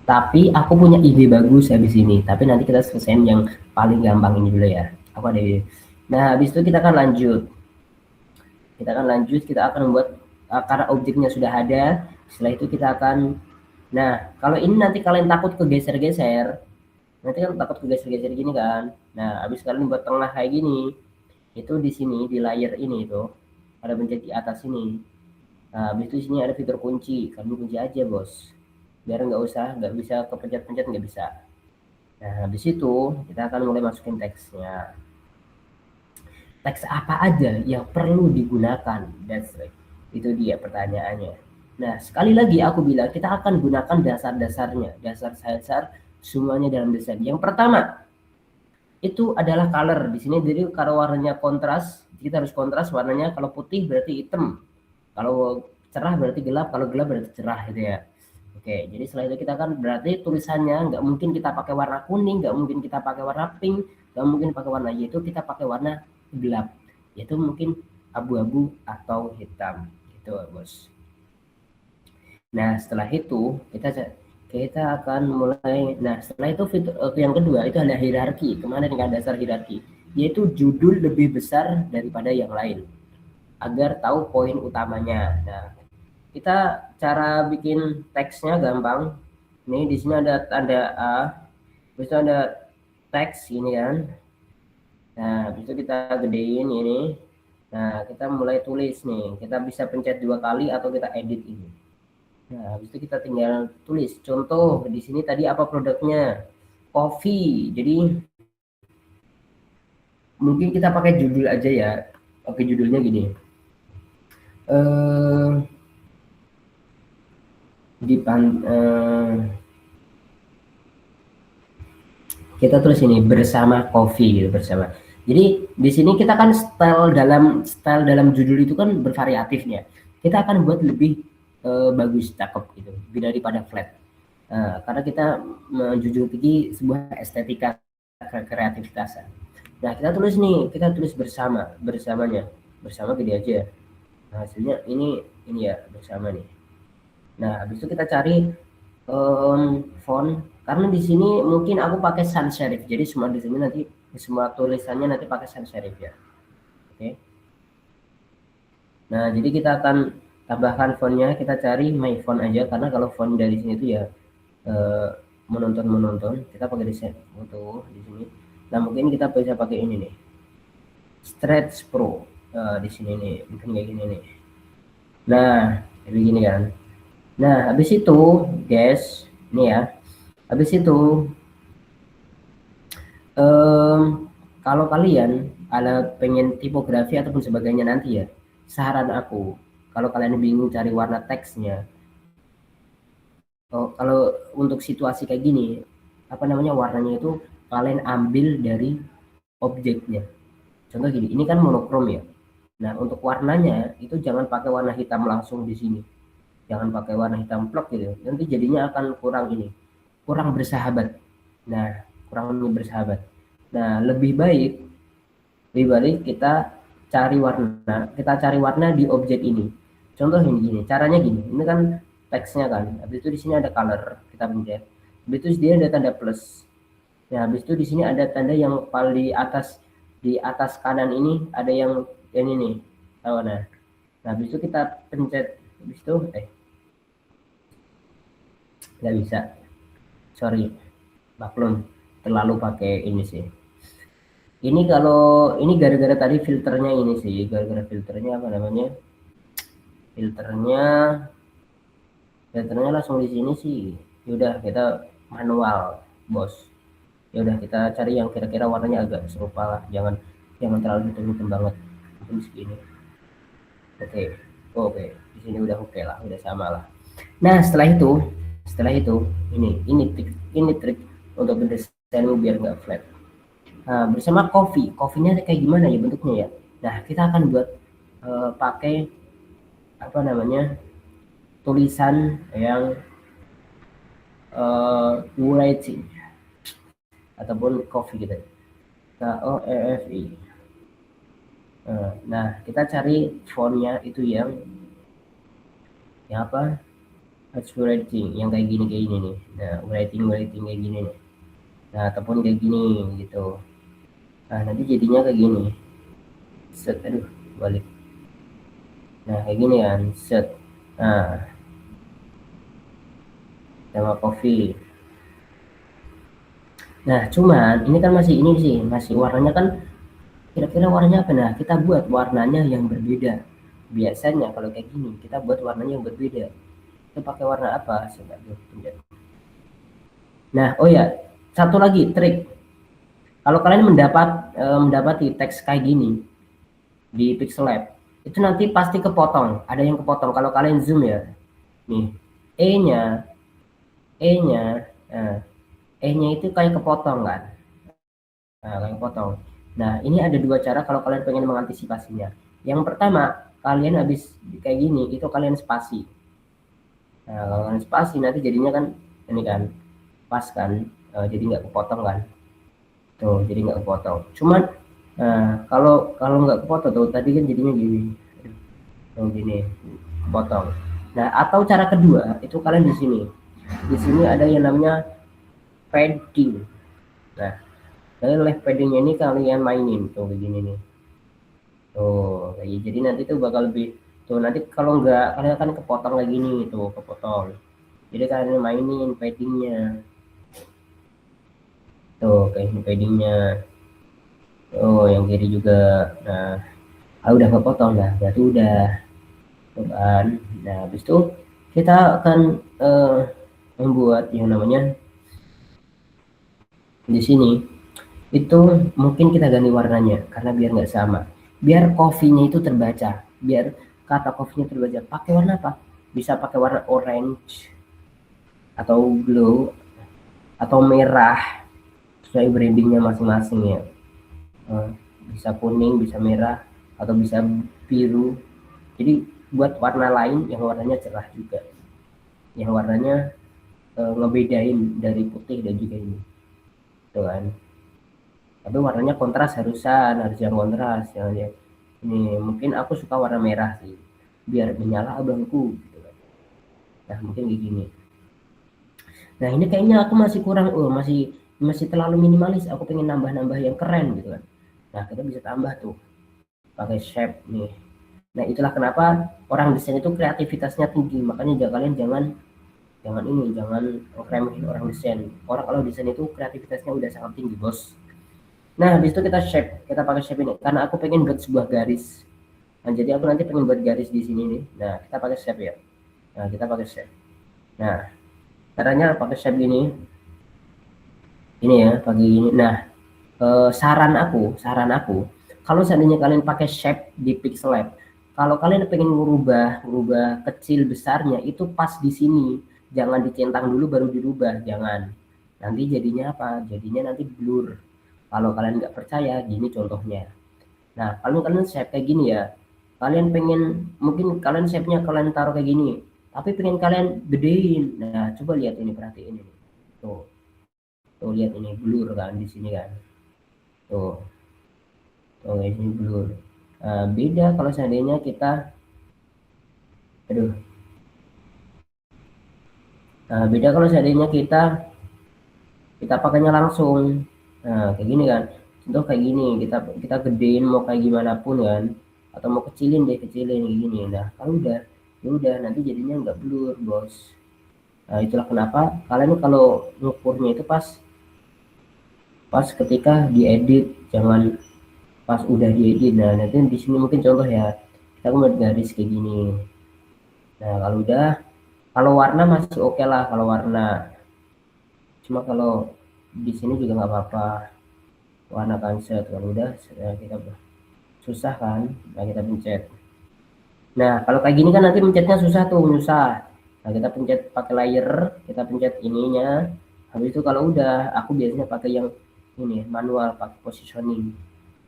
Tapi aku punya ide bagus habis ini, tapi nanti kita selesaiin yang paling gampang ini dulu ya. Apa deh? Nah, habis itu kita akan lanjut. Kita akan membuat karena objeknya sudah ada. Setelah itu kita akan, nah, kalau ini nanti kalian takut kegeser-geser, nanti kan takut kegeser-geser gini kan. Nah, habis kalian buat tengah kayak gini, itu di sini di layer ini itu ada pencet di atas ini. Nah, habis itu sini ada fitur kunci, kalian kunci aja bos, biar nggak bisa kepencet-pencet, nggak bisa. Nah, habis itu kita akan mulai masukin teksnya. Teks apa aja yang perlu digunakan? That's right. Itu dia pertanyaannya. Nah, sekali lagi aku bilang kita akan gunakan dasar-dasarnya, dasar semuanya dalam desain. Yang pertama itu adalah color. Di sini jadi kalau warnanya kontras, kita harus kontras warnanya. Kalau putih berarti hitam. Kalau cerah berarti gelap, kalau gelap berarti cerah gitu ya. Oke, jadi setelah itu kita kan berarti tulisannya nggak mungkin kita pakai warna kuning, nggak mungkin kita pakai warna pink, nggak mungkin pakai warna yaitu kita pakai warna gelap, yaitu mungkin abu-abu atau hitam gitu bos. Nah setelah itu kita akan mulai. Nah setelah itu fitur yang kedua itu ada hierarki. Kemana dengan dasar hierarki, yaitu judul lebih besar daripada yang lain agar tahu poin utamanya. Nah kita cara bikin teksnya gampang. Nih di sini ada tanda A, terus ada teks ini kan. Nah, habis itu kita gedein ini. Nah, kita mulai tulis nih. Kita bisa pencet 2 kali atau kita edit ini. Nah, habis itu kita tinggal tulis. Contoh di sini tadi apa produknya? Coffee. Jadi mungkin kita pakai judul aja ya. Oke, judulnya gini. Kita tulis ini bersama coffee gitu, bersama. Jadi di sini kita kan style dalam judul itu kan bervariatifnya. Kita akan buat lebih bagus, cakep gitu, lebih daripada flat. Karena kita menjunjung sebuah estetika kreativitas. Nah kita tulis bersamanya, bersama gede aja. Nah, hasilnya ini ya bersama nih. Nah habis itu kita cari font, karena di sini mungkin aku pakai sans serif, jadi semua di sini nanti semua tulisannya nanti pakai sans serif ya. Oke. Nah jadi kita akan tambahkan fontnya, kita cari my font aja, karena kalau font dari sini itu ya menonton kita pakai desain untuk di sini. Nah mungkin kita bisa pakai ini nih, Stretch Pro. Di sini nih mungkin kayak gini nih. Nah jadi gini kan. Nah habis itu guys, ini ya, habis itu kalau kalian ada pengen tipografi ataupun sebagainya nanti ya, saran aku kalau kalian bingung cari warna teksnya, kalau untuk situasi kayak gini, apa namanya, warnanya itu kalian ambil dari objeknya. Contoh gini, ini kan monokrom ya. Nah untuk warnanya itu jangan pakai warna hitam langsung di sini, jangan pakai warna hitam plok gitu, nanti jadinya akan kurang bersahabat. Nah kurang bersahabat. Nah lebih baik kita cari warna di objek ini. Contoh ini gini, caranya gini, ini kan teksnya kan, habis itu di sini ada color, kita pencet, habis itu dia ada tanda plus. Nah habis itu di sini ada tanda yang paling di atas kanan ini ada yang ini nih, tahu. Nah habis itu kita pencet, habis itu nggak bisa, sorry, maklum terlalu pakai ini sih. Ini kalau ini gara-gara tadi filternya ini sih, gara-gara filternya apa namanya, filternya langsung di sini sih. Yaudah kita manual bos. Yaudah kita cari yang kira-kira warnanya agak serupa lah, jangan terlalu hitam banget, mungkin segini. Oke, di sini udah oke lah, udah sama lah. Nah setelah itu ini trik untuk mendesain biar nggak flat. Nah, bersama coffee-nya kayak gimana ya bentuknya ya. Nah kita akan buat pakai apa namanya, tulisan yang writing ataupun coffee gitu, COEFI. Nah kita cari fontnya itu yang apa, writing yang kayak gini nih. Nah writing kayak gini nih. Nah ataupun kayak gini gitu. Nah, nanti jadinya kayak gini. Set, aduh, balik. Nah, kayak gini kan, set. Nah, sama coffee. Nah, cuman ini kan masih ini sih, masih warnanya kan kira-kira warnanya apa? Nah, kita buat warnanya yang berbeda. Biasanya kalau kayak gini, kita buat warnanya yang berbeda. Kita pakai warna apa? Coba tuh, tunjuk. Nah, oh ya, satu lagi trik. Kalau kalian mendapati teks kayak gini di Pixel Lab, itu nanti pasti kepotong. Ada yang kepotong. Kalau kalian zoom ya, nih, E-nya, E-nya, nah, E-nya itu kayak kepotong kan? Nah, kayak potong. Nah, ini ada dua cara kalau kalian pengen mengantisipasinya. Yang pertama, kalian habis kayak gini, itu kalian spasi. Nah, kalau kalian spasi nanti jadinya kan ini kan pas kan, jadi nggak kepotong kan. Tuh, jadi nggak kepotong. Cuman, kalau kalau nggak kepotong tuh tadi kan jadinya gini. Tuh gini, kepotong. Nah, atau cara kedua itu kalian di sini. Di sini ada yang namanya padding. Nah, kalian live paddingnya ini kalian mainin tuh kayak gini nih. Tuh, kayak gitu. Jadi nanti tuh bakal lebih tuh nanti kalau nggak kalian akan kepotong lagi nih tuh kepotong. Jadi kalian mainin paddingnya tuh kayak ini paddingnya. Oh, yang kiri juga. Nah, udah kepotong lah, berarti udah tuh kan. Nah, habis itu kita akan membuat yang namanya di sini itu mungkin kita ganti warnanya karena biar nggak sama, biar coffee-nya itu terbaca, biar kata coffee-nya terbaca. Pakai warna apa? Bisa pakai warna orange atau glow atau merah sesuai brandingnya masing-masing ya. Eh, bisa kuning, bisa merah, atau bisa biru. Jadi buat warna lain yang warnanya cerah juga, yang warnanya ngebedain dari putih dan juga ini tuh kan. Tapi warnanya kontras, harus yang kontras yang ini. Mungkin aku suka warna merah sih biar menyala abangku gitu kan. Nah, mungkin kayak gini. Nah, ini kayaknya aku masih kurang, masih masih terlalu minimalis, aku pengen nambah-nambah yang keren gitu kan. Nah, kita bisa tambah tuh pakai shape nih. Nah, itulah kenapa orang desain itu kreativitasnya tinggi. Makanya kalian jangan jangan ini jangan ngeremehin orang desain. Orang kalau desain itu kreativitasnya udah sangat tinggi, bos. Nah, habis itu kita shape, kita pakai shape ini karena aku pengen buat sebuah garis. Nah, jadi aku nanti pengen buat garis di sini nih. Nah, kita pakai shape ya. Nah, kita pakai shape. Nah, caranya pakai shape ini ya, pakai ini. Nah, saran aku, kalau seandainya kalian pakai shape di Pixel Lab, kalau kalian pengen ngubah kecil besarnya itu pas di sini, jangan dicentang dulu baru dirubah, jangan. Nanti jadinya apa? Jadinya nanti blur. Kalau kalian nggak percaya, gini contohnya. Nah, kalau kalian shape kayak gini ya, kalian pengen mungkin kalian shape-nya kalian taruh kayak gini, tapi pengen kalian gedein. Nah, coba lihat ini, perhatiin ini. Tuh, tuh lihat ini blur kan di sini kan. Tuh, tuh ini blur. Nah, beda kalau seandainya kita, aduh, beda kalau seandainya kita pakainya langsung. Nah, kayak gini kan. Contoh kayak gini, kita gedein mau kayak gimana pun kan, atau mau kecilin deh, kecilin kayak gini. Nah, kalau udah, ya udah nanti jadinya nggak blur, bos. Nah, itulah kenapa kalian kalau ngukurnya itu pas pas ketika diedit, jangan pas udah diedit. Nah, nanti di sini mungkin contoh ya, kita buat garis kayak gini. Nah, kalau udah, kalau warna masih oke lah kalau warna. Cuma kalau di sini juga nggak apa-apa warna kanset. Kalau udah kita susah kan, nah kita pencet. Nah, kalau kayak gini kan nanti pencetnya susah tuh, susah. Nah, kita pencet pakai layer, kita pencet ininya. Habis itu kalau udah, aku biasanya pakai yang ini manual, pakai positioning.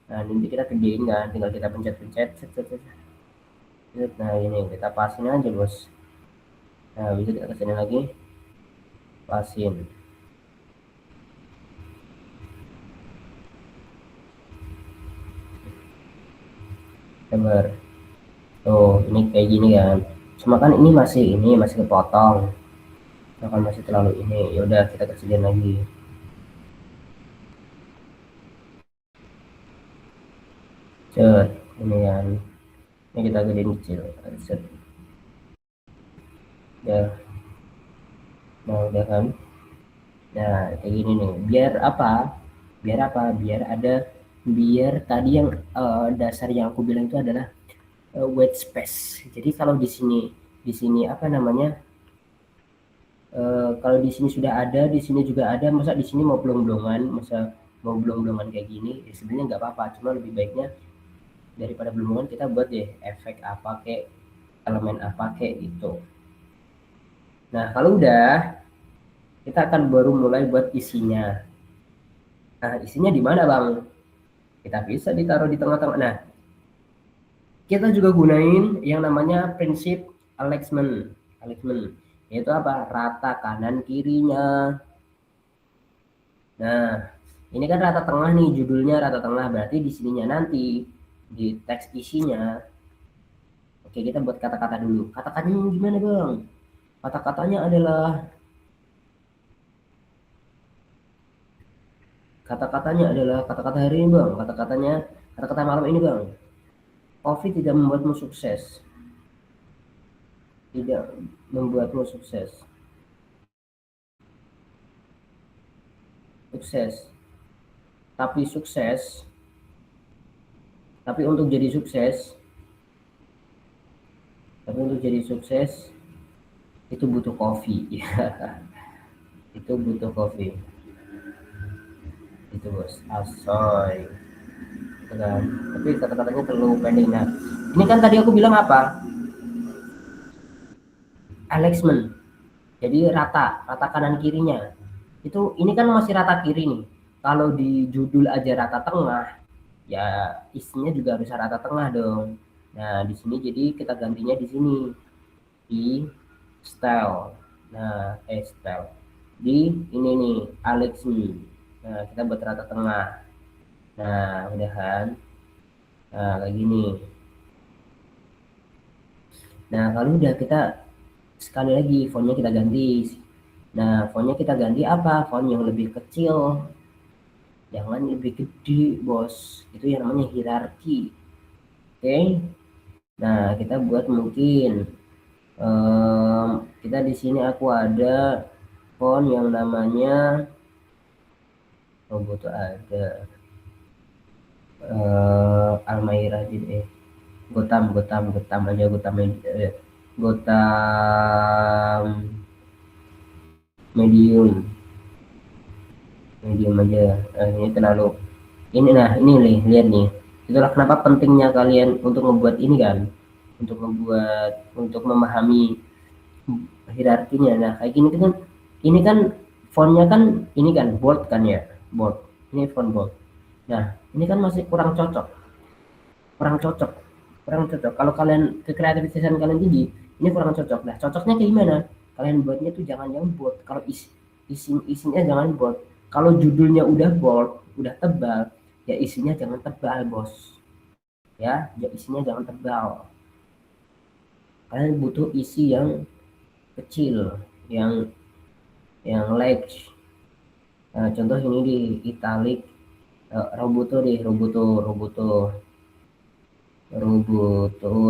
Nah, nanti kita gedein kan, tinggal kita pencet-pencet. Nah, ini kita pasin aja, bos. Nah, bisa kita kesini lagi, pasin. Sabar. Tuh, ini kayak gini kan. Cuma kan ini masih kepotong. Nah, kalau masih terlalu ini, ya udah kita kecilin lagi. Set, ini kan. Ini kita gedein kecil. Set. Udah. Nah, udah kan. Nah, kayak gini nih. Biar apa? Biar tadi yang dasar yang aku bilang itu adalah white space. Jadi kalau di sini apa namanya? Kalau di sini sudah ada, di sini juga ada, masa di sini mau belum-belungan kayak gini, ya sebenarnya nggak apa-apa. Cuma lebih baiknya daripada belum-belungan kita buat deh efek apa kayak elemen apa kayak gitu. Nah kalau udah, kita akan baru mulai buat isinya. Nah isinya di mana bang? Kita bisa ditaruh di tengah-tengah. Nah kita juga gunain yang namanya prinsip alignment. Alignment yaitu apa? Rata kanan kirinya. Nah, ini kan rata tengah nih, judulnya rata tengah, berarti di sininya nanti di teks isinya. Oke, kita buat kata-kata dulu. Kata-katanya gimana, Bang? Kata-katanya adalah kata-kata hari ini, Bang. Kata-kata malam ini, Bang. Covid tidak membuatmu sukses. Tidak membuatmu sukses. Sukses. Tapi sukses. Tapi untuk jadi sukses, itu butuh kopi. Itu butuh kopi. Itu bos asoy kan. Tapi kata-katanya terlalu pendek. Nah ini kan tadi aku bilang apa, alignment, jadi rata kanan kirinya itu. Ini kan masih rata kiri nih. Kalau di judul aja rata tengah, ya isinya juga harus rata tengah dong. Nah di sini jadi kita gantinya di sini di style. Nah style di ini nih alignment. Nah kita buat rata tengah. Nah udah kan. Nah kayak gini. Nah kalau udah, kita sekali lagi fontnya kita ganti. Nah fontnya kita ganti apa? Font yang lebih kecil, jangan lebih gede bos. Itu yang namanya hierarki. Oke. Nah kita buat mungkin kita di sini aku ada font yang namanya butuh ada Almaira Gotham aja, Gotham medium aja. Ini terlalu ini. Nah ini nih, lihat nih, itulah kenapa pentingnya kalian untuk membuat ini kan, untuk memahami hierarkinya. Nah kayak gini kan, ini kan fontnya kan, ini kan bold kan ya, bold, ini font bold. Nah ini kan masih kurang cocok. Kalau kalian kreativitasan kalian tinggi, ini kurang cocok. Nah cocoknya kayak gimana? Kalian buatnya tuh jangan yang bold. Kalau isinya jangan bold. Kalau judulnya udah bold, udah tebal, ya isinya jangan tebal bos. Ya isinya jangan tebal. Kalian butuh isi yang kecil, yang large. Nah, contoh ini di italic, Robusto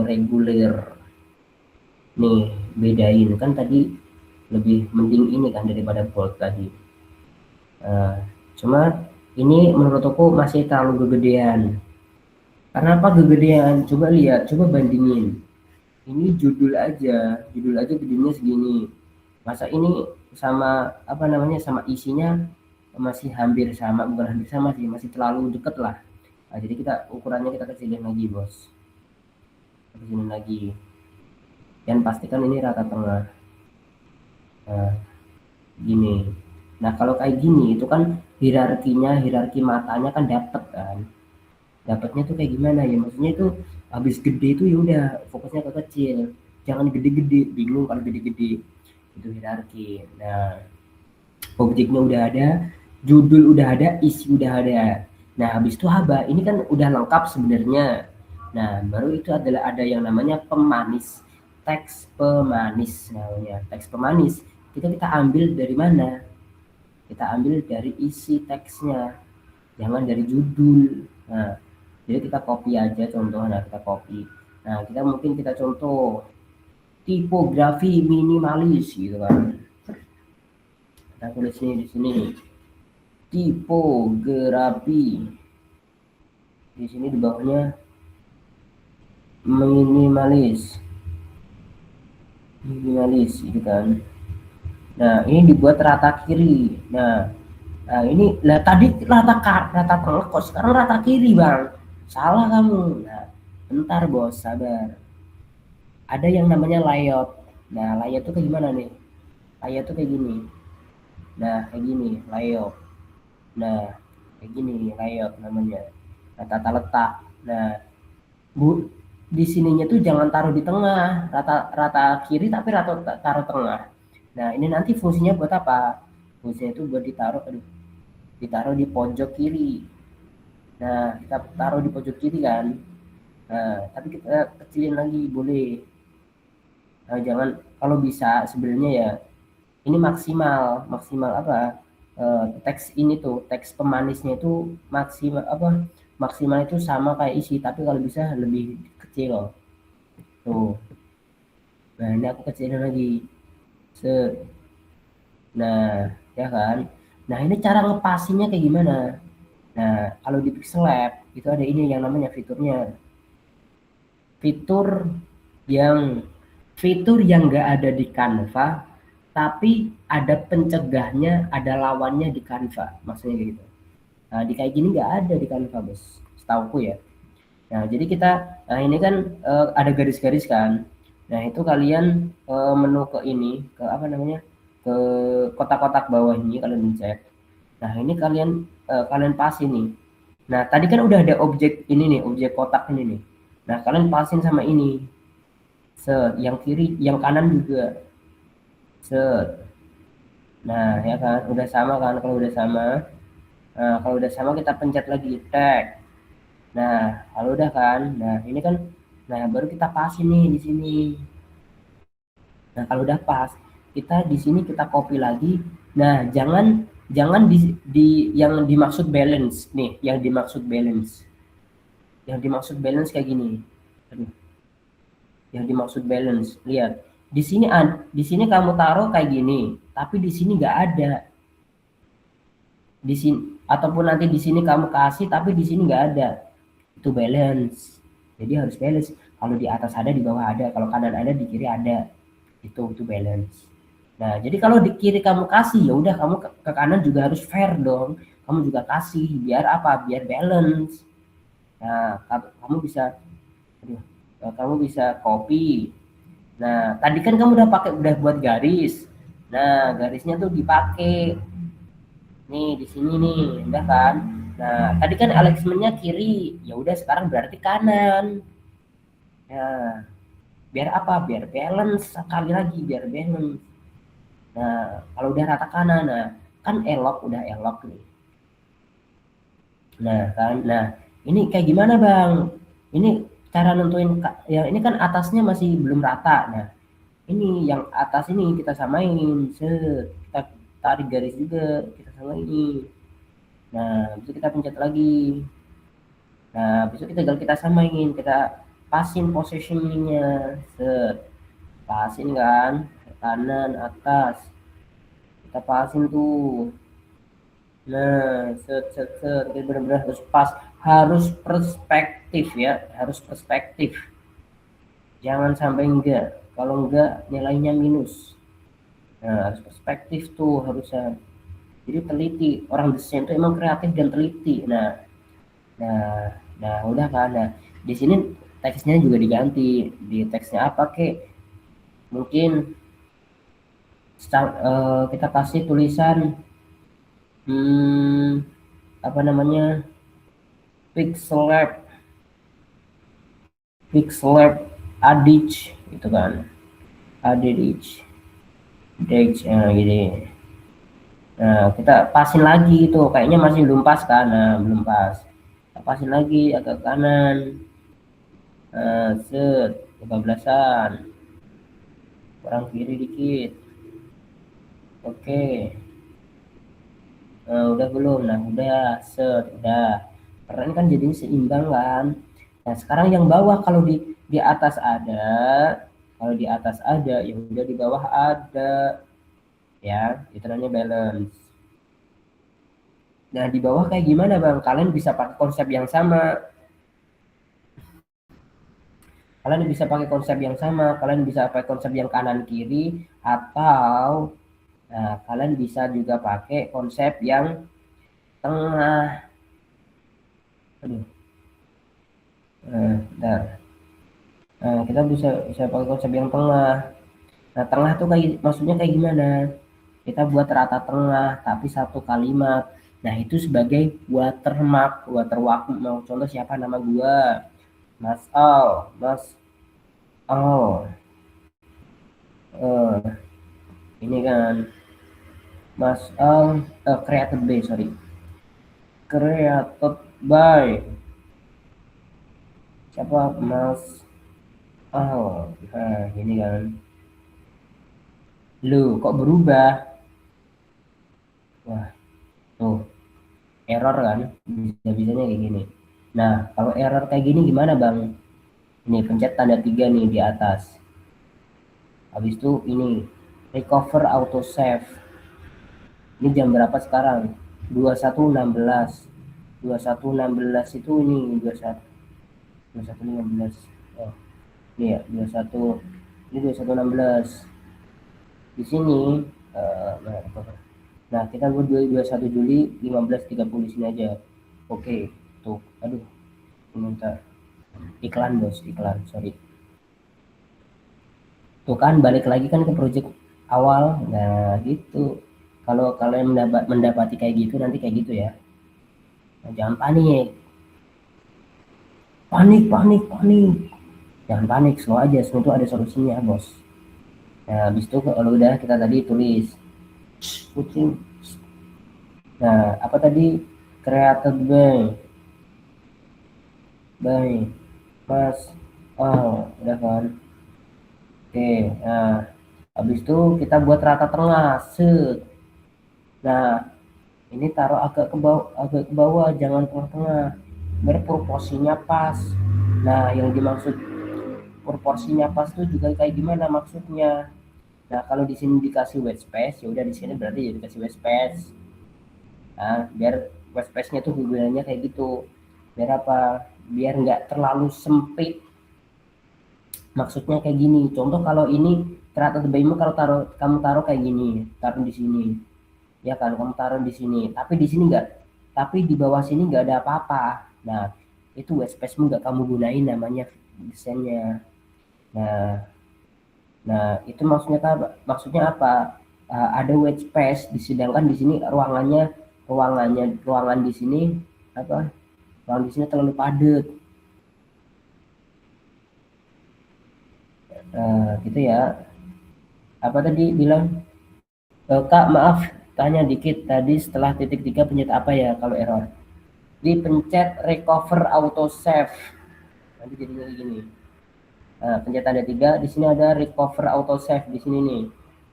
reguler. Nih bedain kan, tadi lebih mending ini kan daripada bold tadi. Cuma ini menurut aku masih terlalu kegedean. Karena apa kegedean? Coba lihat, coba bandingin. Ini judul aja gedenya segini. Masa ini sama apa namanya, sama isinya masih hampir sama, bukan hampir sama sih, masih terlalu deket lah. Nah, jadi ukurannya kita kecilin lagi bos, kecilin lagi, dan pastikan ini rata tengah. Nah gini. Nah kalau kayak gini itu kan hierarki matanya kan dapatnya tuh kayak gimana ya, maksudnya itu habis gede itu ya udah fokusnya ke kecil, jangan gede-gede, bingung kalau gede-gede. Itu hierarki. Nah objeknya udah ada, judul udah ada, isi udah ada. Nah habis itu haba, ini kan udah lengkap sebenarnya. Nah baru itu ada yang namanya pemanis, teks pemanis namanya. Teks pemanis kita ambil dari mana? Kita ambil dari isi teksnya, jangan dari judul. Nah Jadi kita copy aja contoh. Nah, kita copy. Nah, kita mungkin kita contoh tipografi minimalis gitu kan. Kita tulis ini di sini. Tipografi. Di sini di bawahnya minimalis. Minimalis gitu kan. Nah, ini dibuat rata kiri. Nah, ini lah tadi rata tengah kok sekarang rata kiri, Bang. Salah kamu. Nah, bentar, Bos, sabar. Ada yang namanya layout. Nah, layout tuh kayak gimana nih? Layout tuh kayak gini. Nah, kayak gini, layout. Nah, kayak gini layout namanya. Nah, tata letak. Nah, Bu, di sininya tuh jangan taruh di tengah, rata kiri tapi taruh tengah. Nah, ini nanti fungsinya buat apa? Fungsinya itu buat ditaruh di pojok kiri. Nah, kita taruh di pojok kiri kan. Nah, tapi kita kecilin lagi boleh. Nah, jangan, kalau bisa sebenarnya ya ini maksimal apa, teks ini tuh, teks pemanisnya itu maksimal apa, maksimal itu sama kayak isi, tapi kalau bisa lebih kecil tuh. Nah, ini aku kecilin lagi. Nah, ya kan. Nah, ini cara ngepasinnya kayak gimana? Nah, kalau di Pixel Lab itu ada ini yang namanya fitur yang fitur yang nggak ada di Canva, tapi ada pencegahnya, ada lawannya di Canva, maksudnya gitu. Nah, di kayak gini nggak ada di Canva, Bos, setauku ya. Nah, jadi nah ini kan ada garis-garis kan. Nah, itu kalian menu ke ini, ke apa namanya, ke kotak-kotak bawah ini kalian pencet. Nah, ini kalian pas ini. Nah, tadi kan udah ada objek ini nih, objek kotak ini nih. Nah, kalian pasin sama ini. Yang kiri, yang kanan juga. Set. Nah, ya kan, udah sama kan? Kalau udah sama, nah kalau udah sama kita pencet lagi tag. Nah, kalau udah kan, nah ini kan, nah baru kita pasin nih di sini. Nah, kalau udah pas, kita di sini kita copy lagi. Nah, jangan jangan di yang dimaksud balance nih, yang dimaksud balance. Yang dimaksud balance kayak gini. Aduh, yang dimaksud balance. Lihat. Di sini kamu taruh kayak gini, tapi di sini nggak ada. Di sini ataupun nanti di sini kamu kasih tapi di sini nggak ada. Itu balance. Jadi harus balance. Kalau di atas ada, di bawah ada. Kalau kanan ada, di kiri ada. Itu balance. Nah, jadi kalau di kiri kamu kasih, ya udah kamu ke kanan juga harus fair dong. Kamu juga kasih, biar apa? Biar balance. Nah, aduh, kamu bisa copy. Nah, tadi kan kamu udah buat garis. Nah, garisnya tuh dipakai. Nih, di sini nih, udah kan? Nah, tadi kan alignment-nya kiri. Ya udah, sekarang berarti kanan. Nah, biar apa? Biar balance, sekali lagi biar balance. Nah, kalau udah rata kanan, nah kan udah elok nih. Nah, kan, nah ini kayak gimana, Bang? Ini cara nentuin, ya ini kan atasnya masih belum rata. Nah, ini yang atas ini kita samain, kita tarik garis juga, kita samain. Nah, bisa kita pencet lagi. Nah, besok kita samain, kita pasin positioningnya, pasin kan, kanan atas, kita pasin tuh. Nah, jadi benar-benar harus pas, harus perspektif ya, harus perspektif. Jangan sampai enggak, kalau enggak nilainya minus. Nah, harus perspektif tuh harusnya. Jadi teliti, orang desain itu emang kreatif dan teliti. Nah, nah udah kan. Nah, di sini teksnya juga diganti. Di teksnya apa kek? Mungkin kita kasih tulisan apa namanya? Pixel Lab, Adich gitu kan. Adich. Gini. Nah, kita pasin lagi itu, kayaknya masih belum pas kan? Nah, belum pas. Kita pasin lagi agak kanan. Nah, kebablasan. Kurang kiri dikit. Oke. Nah, udah belum? Nah, udah, udah. karena ini kan jadinya seimbang kan. Nah sekarang yang bawah kalau di atas ada, kalau di atas ada, yang udah di bawah ada, ya itu namanya balance. Nah di bawah kayak gimana bang? Kalian bisa pakai konsep yang sama, kalian bisa pakai konsep yang sama, kalian bisa pakai konsep yang kanan kiri, atau nah, kalian bisa juga pakai konsep yang tengah. Aduh, bentar. Nah, kita bisa pakai konsep yang tengah. Nah, tengah tuh kayak maksudnya kayak gimana? Kita buat rata tengah tapi satu kalimat. Nah, itu sebagai watermark, watermark. Mau contoh siapa nama gua? Mas Al, Mas Al. Eh, ini kan Mas Al, created by, sorry. Created by siapa? Mas Al. Nah, ini kan. Lu kok berubah? Wah, tuh error kan, bisa-bisanya kayak gini. Nah kalau error kayak gini gimana bang? Ini pencet tanda 3 nih di atas, habis itu ini recover auto save. Ini jam berapa sekarang? 21.16. 21.16 itu ini 21.15. Oh ini ya 21, ini 21.16 di sini. Nah kita buat 21 Juli 15.30 di sini aja. Oke tuh, aduh minta iklan bos, iklan, sorry. Tuh kan balik lagi kan ke project awal. Nah gitu, kalau kalian mendapati kayak gitu nanti kayak gitu ya. Nah, jangan panik, panik, jangan panik, slow aja, slow itu ada solusinya bos. Nah habis itu kalau udah kita tadi tulis kucing. Nah apa tadi? Created by Mas. Oh udah kan. Oke, nah habis itu kita buat rata tengah, set. Nah, ini taruh agak ke bawah, jangan tengah-tengah. Berproporsinya pas. Nah, yang dimaksud proporsinya pas itu juga kayak gimana maksudnya? Nah, kalau di sini dikasih white space, ya udah di sini berarti ya dikasih white space. Nah, biar white space-nya tuh gunanya kayak gitu. Biar apa? Biar nggak terlalu sempit. Maksudnya kayak gini. Contoh kalau ini teratur bayimu, kalau kamu taruh kayak gini, taruh di sini, ya kan? Kamu taruh di sini, tapi di sini enggak, tapi di bawah sini nggak ada apa-apa. Nah, itu white space-mu nggak kamu gunain, namanya desainnya. Nah, itu maksudnya apa? Ada white space, sedangkan di sini ruangan di sini apa? Ruangan di sini terlalu padat. Gitu ya. Apa tadi bilang? Kak, maaf, tanya dikit tadi setelah titik 3 pencet apa ya kalau error? Dipencet recover auto save. Nanti jadinya gini. Nah, pencet tanda 3, di sini ada recover auto save di sini nih.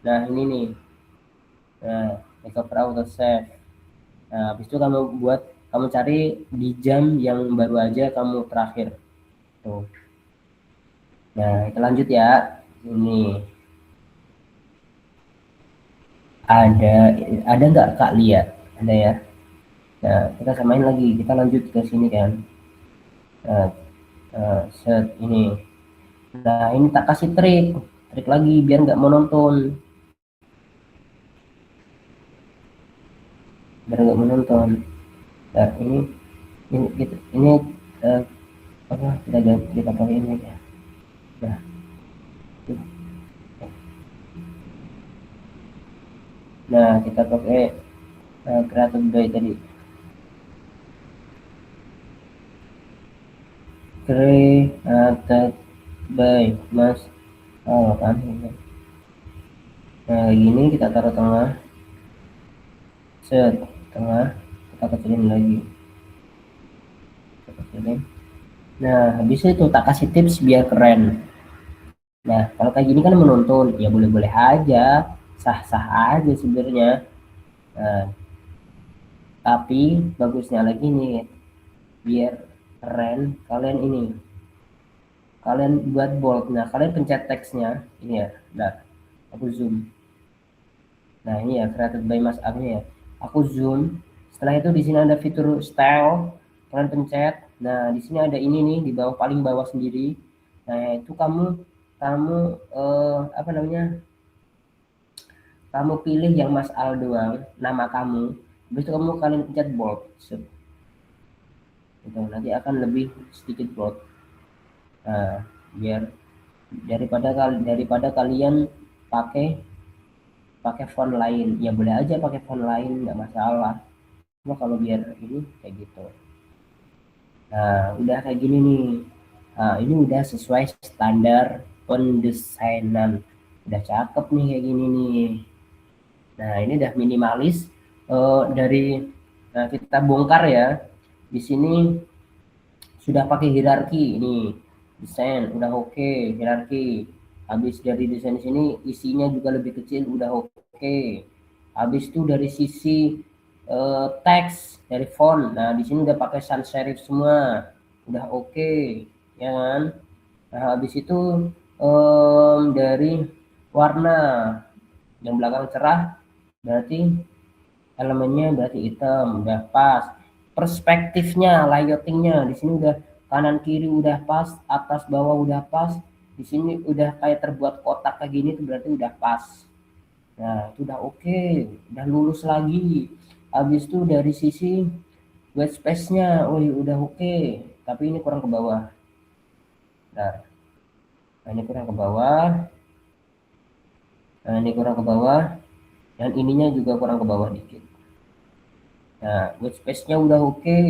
Nah, ini nih. Nah, recover auto save. Nah, habis itu kamu cari di jam yang baru aja kamu terakhir. Tuh. Nah, kita lanjut ya. Ini ada nggak Kak lihat? Ada ya. Nah, kita samain lagi. Kita lanjut ke sini kan. Nah, set ini. Nah, ini tak kasih trik lagi biar nggak monoton. Biar nggak monoton. Nah, ini apa? Kita pakai ini ya. Nah, nah kita pakai created by tadi. Created by Mas. Oh, kan. Nah, gini kita taruh tengah. Set, tengah. Kita kecilin lagi. Kita kecilin. Nah, habis itu tak kasih tips biar keren. Nah, kalau kayak gini kan menonton, ya boleh-boleh aja, sah-sah aja sebenarnya. Nah, tapi bagusnya lagi nih, biar keren, kalian buat bold. Nah, kalian pencet teksnya ini ya. Nah, aku zoom. Nah, ini ya created by Mas Agni ya. Aku zoom. Setelah itu di sini ada fitur style. Kalian pencet. Nah, di sini ada ini nih di bawah, paling bawah sendiri. Nah, itu kamu kamu apa namanya? Kamu pilih yang Mas Al doang, nama kamu. Habis itu kalian pencet bold. Gitu. Nanti akan lebih sedikit bold. Nah, biar daripada kalian pakai pakai font lain, ya boleh aja pakai font lain, nggak masalah. Cuma kalau biar ini kayak gitu. Nah, udah kayak gini nih. Nah, ini udah sesuai standar pendesainan. Udah cakep nih kayak gini nih. Nah, ini udah minimalis. Dari nah, kita bongkar ya. Di sini sudah pakai hierarki ini. Desain udah oke, hierarki. Habis dari desain sini isinya juga lebih kecil, udah oke. Habis itu dari sisi teks dari font. Nah, di sini udah pakai sans serif semua. Udah oke, ya kan? Nah, habis itu dari warna yang belakang cerah berarti elemennya berarti hitam, udah pas. Perspektifnya, lightingnya di sini udah kanan kiri udah pas, atas bawah udah pas. Di sini udah kayak terbuat kotak kayak gini tuh berarti udah pas. Nah, itu udah oke, udah lulus lagi. Habis itu dari sisi white space-nya, oh iya, udah oke, tapi ini kurang ke bawah. Nah, ini kurang ke bawah. Nah, ini kurang ke bawah. Dan ininya juga kurang ke bawah dikit. Nah, white space-nya udah oke.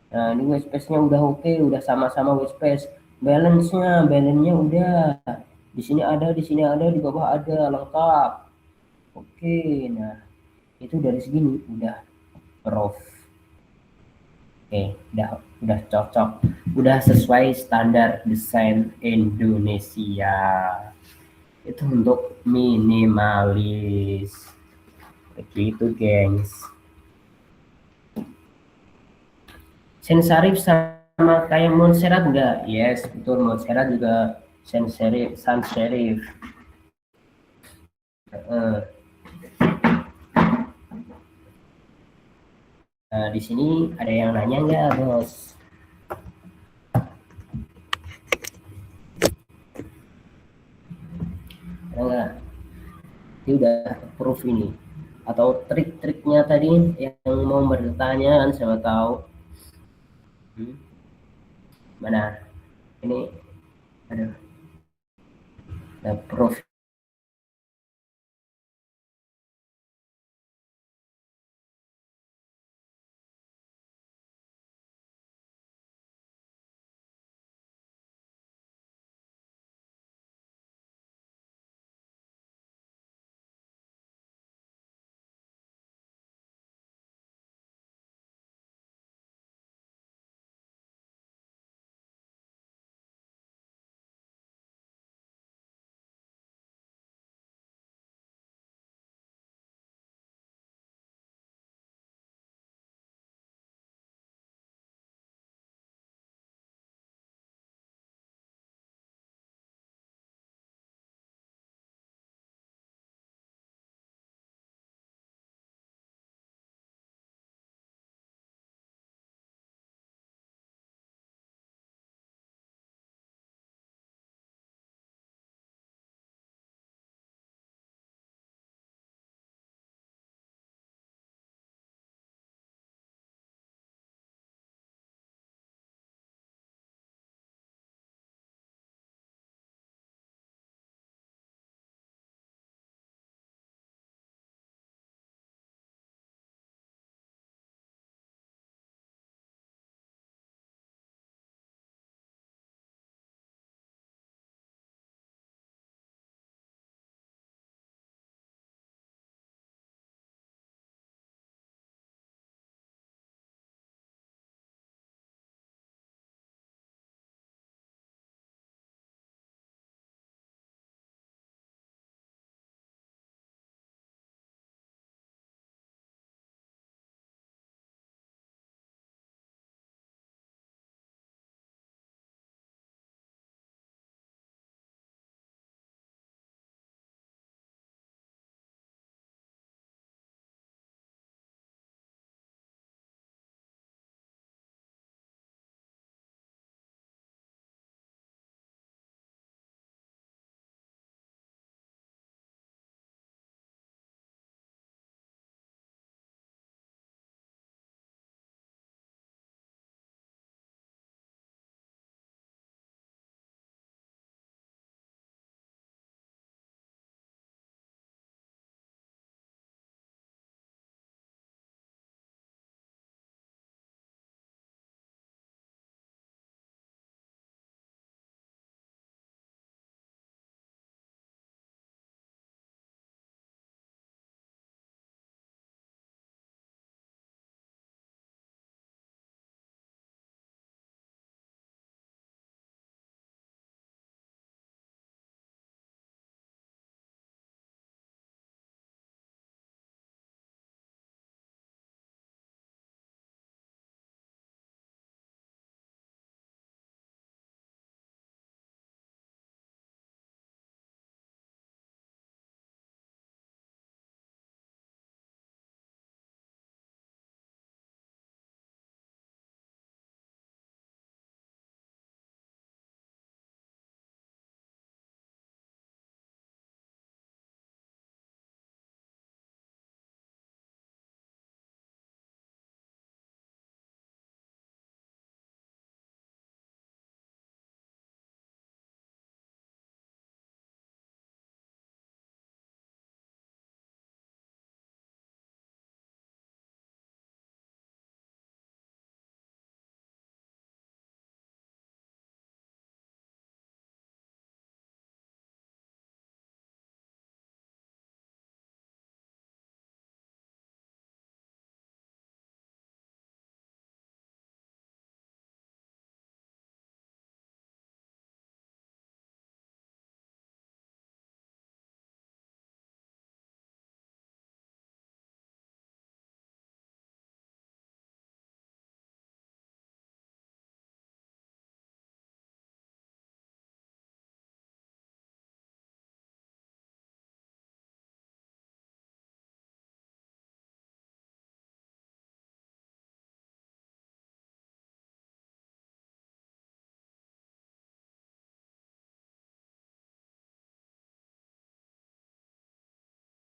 Nah, ini white space-nya udah oke, udah sama-sama white space. Balance-nya udah. Di sini ada, di sini ada, di bawah ada, lengkap. Oke, nah itu dari segini udah prof. Oke, udah cocok, udah sesuai standar desain Indonesia. Itu untuk minimalis. Begitu, gengs. Sans serif sama kayak Montserrat enggak? Yes, betul, Montserrat juga sans serif. Nah, di sini ada yang nanya nggak, bos? Ada nggak? Ini udah proof ini. Atau trik-triknya tadi yang mau bertanya kan, siapa tahu. Mana? Ini ada proof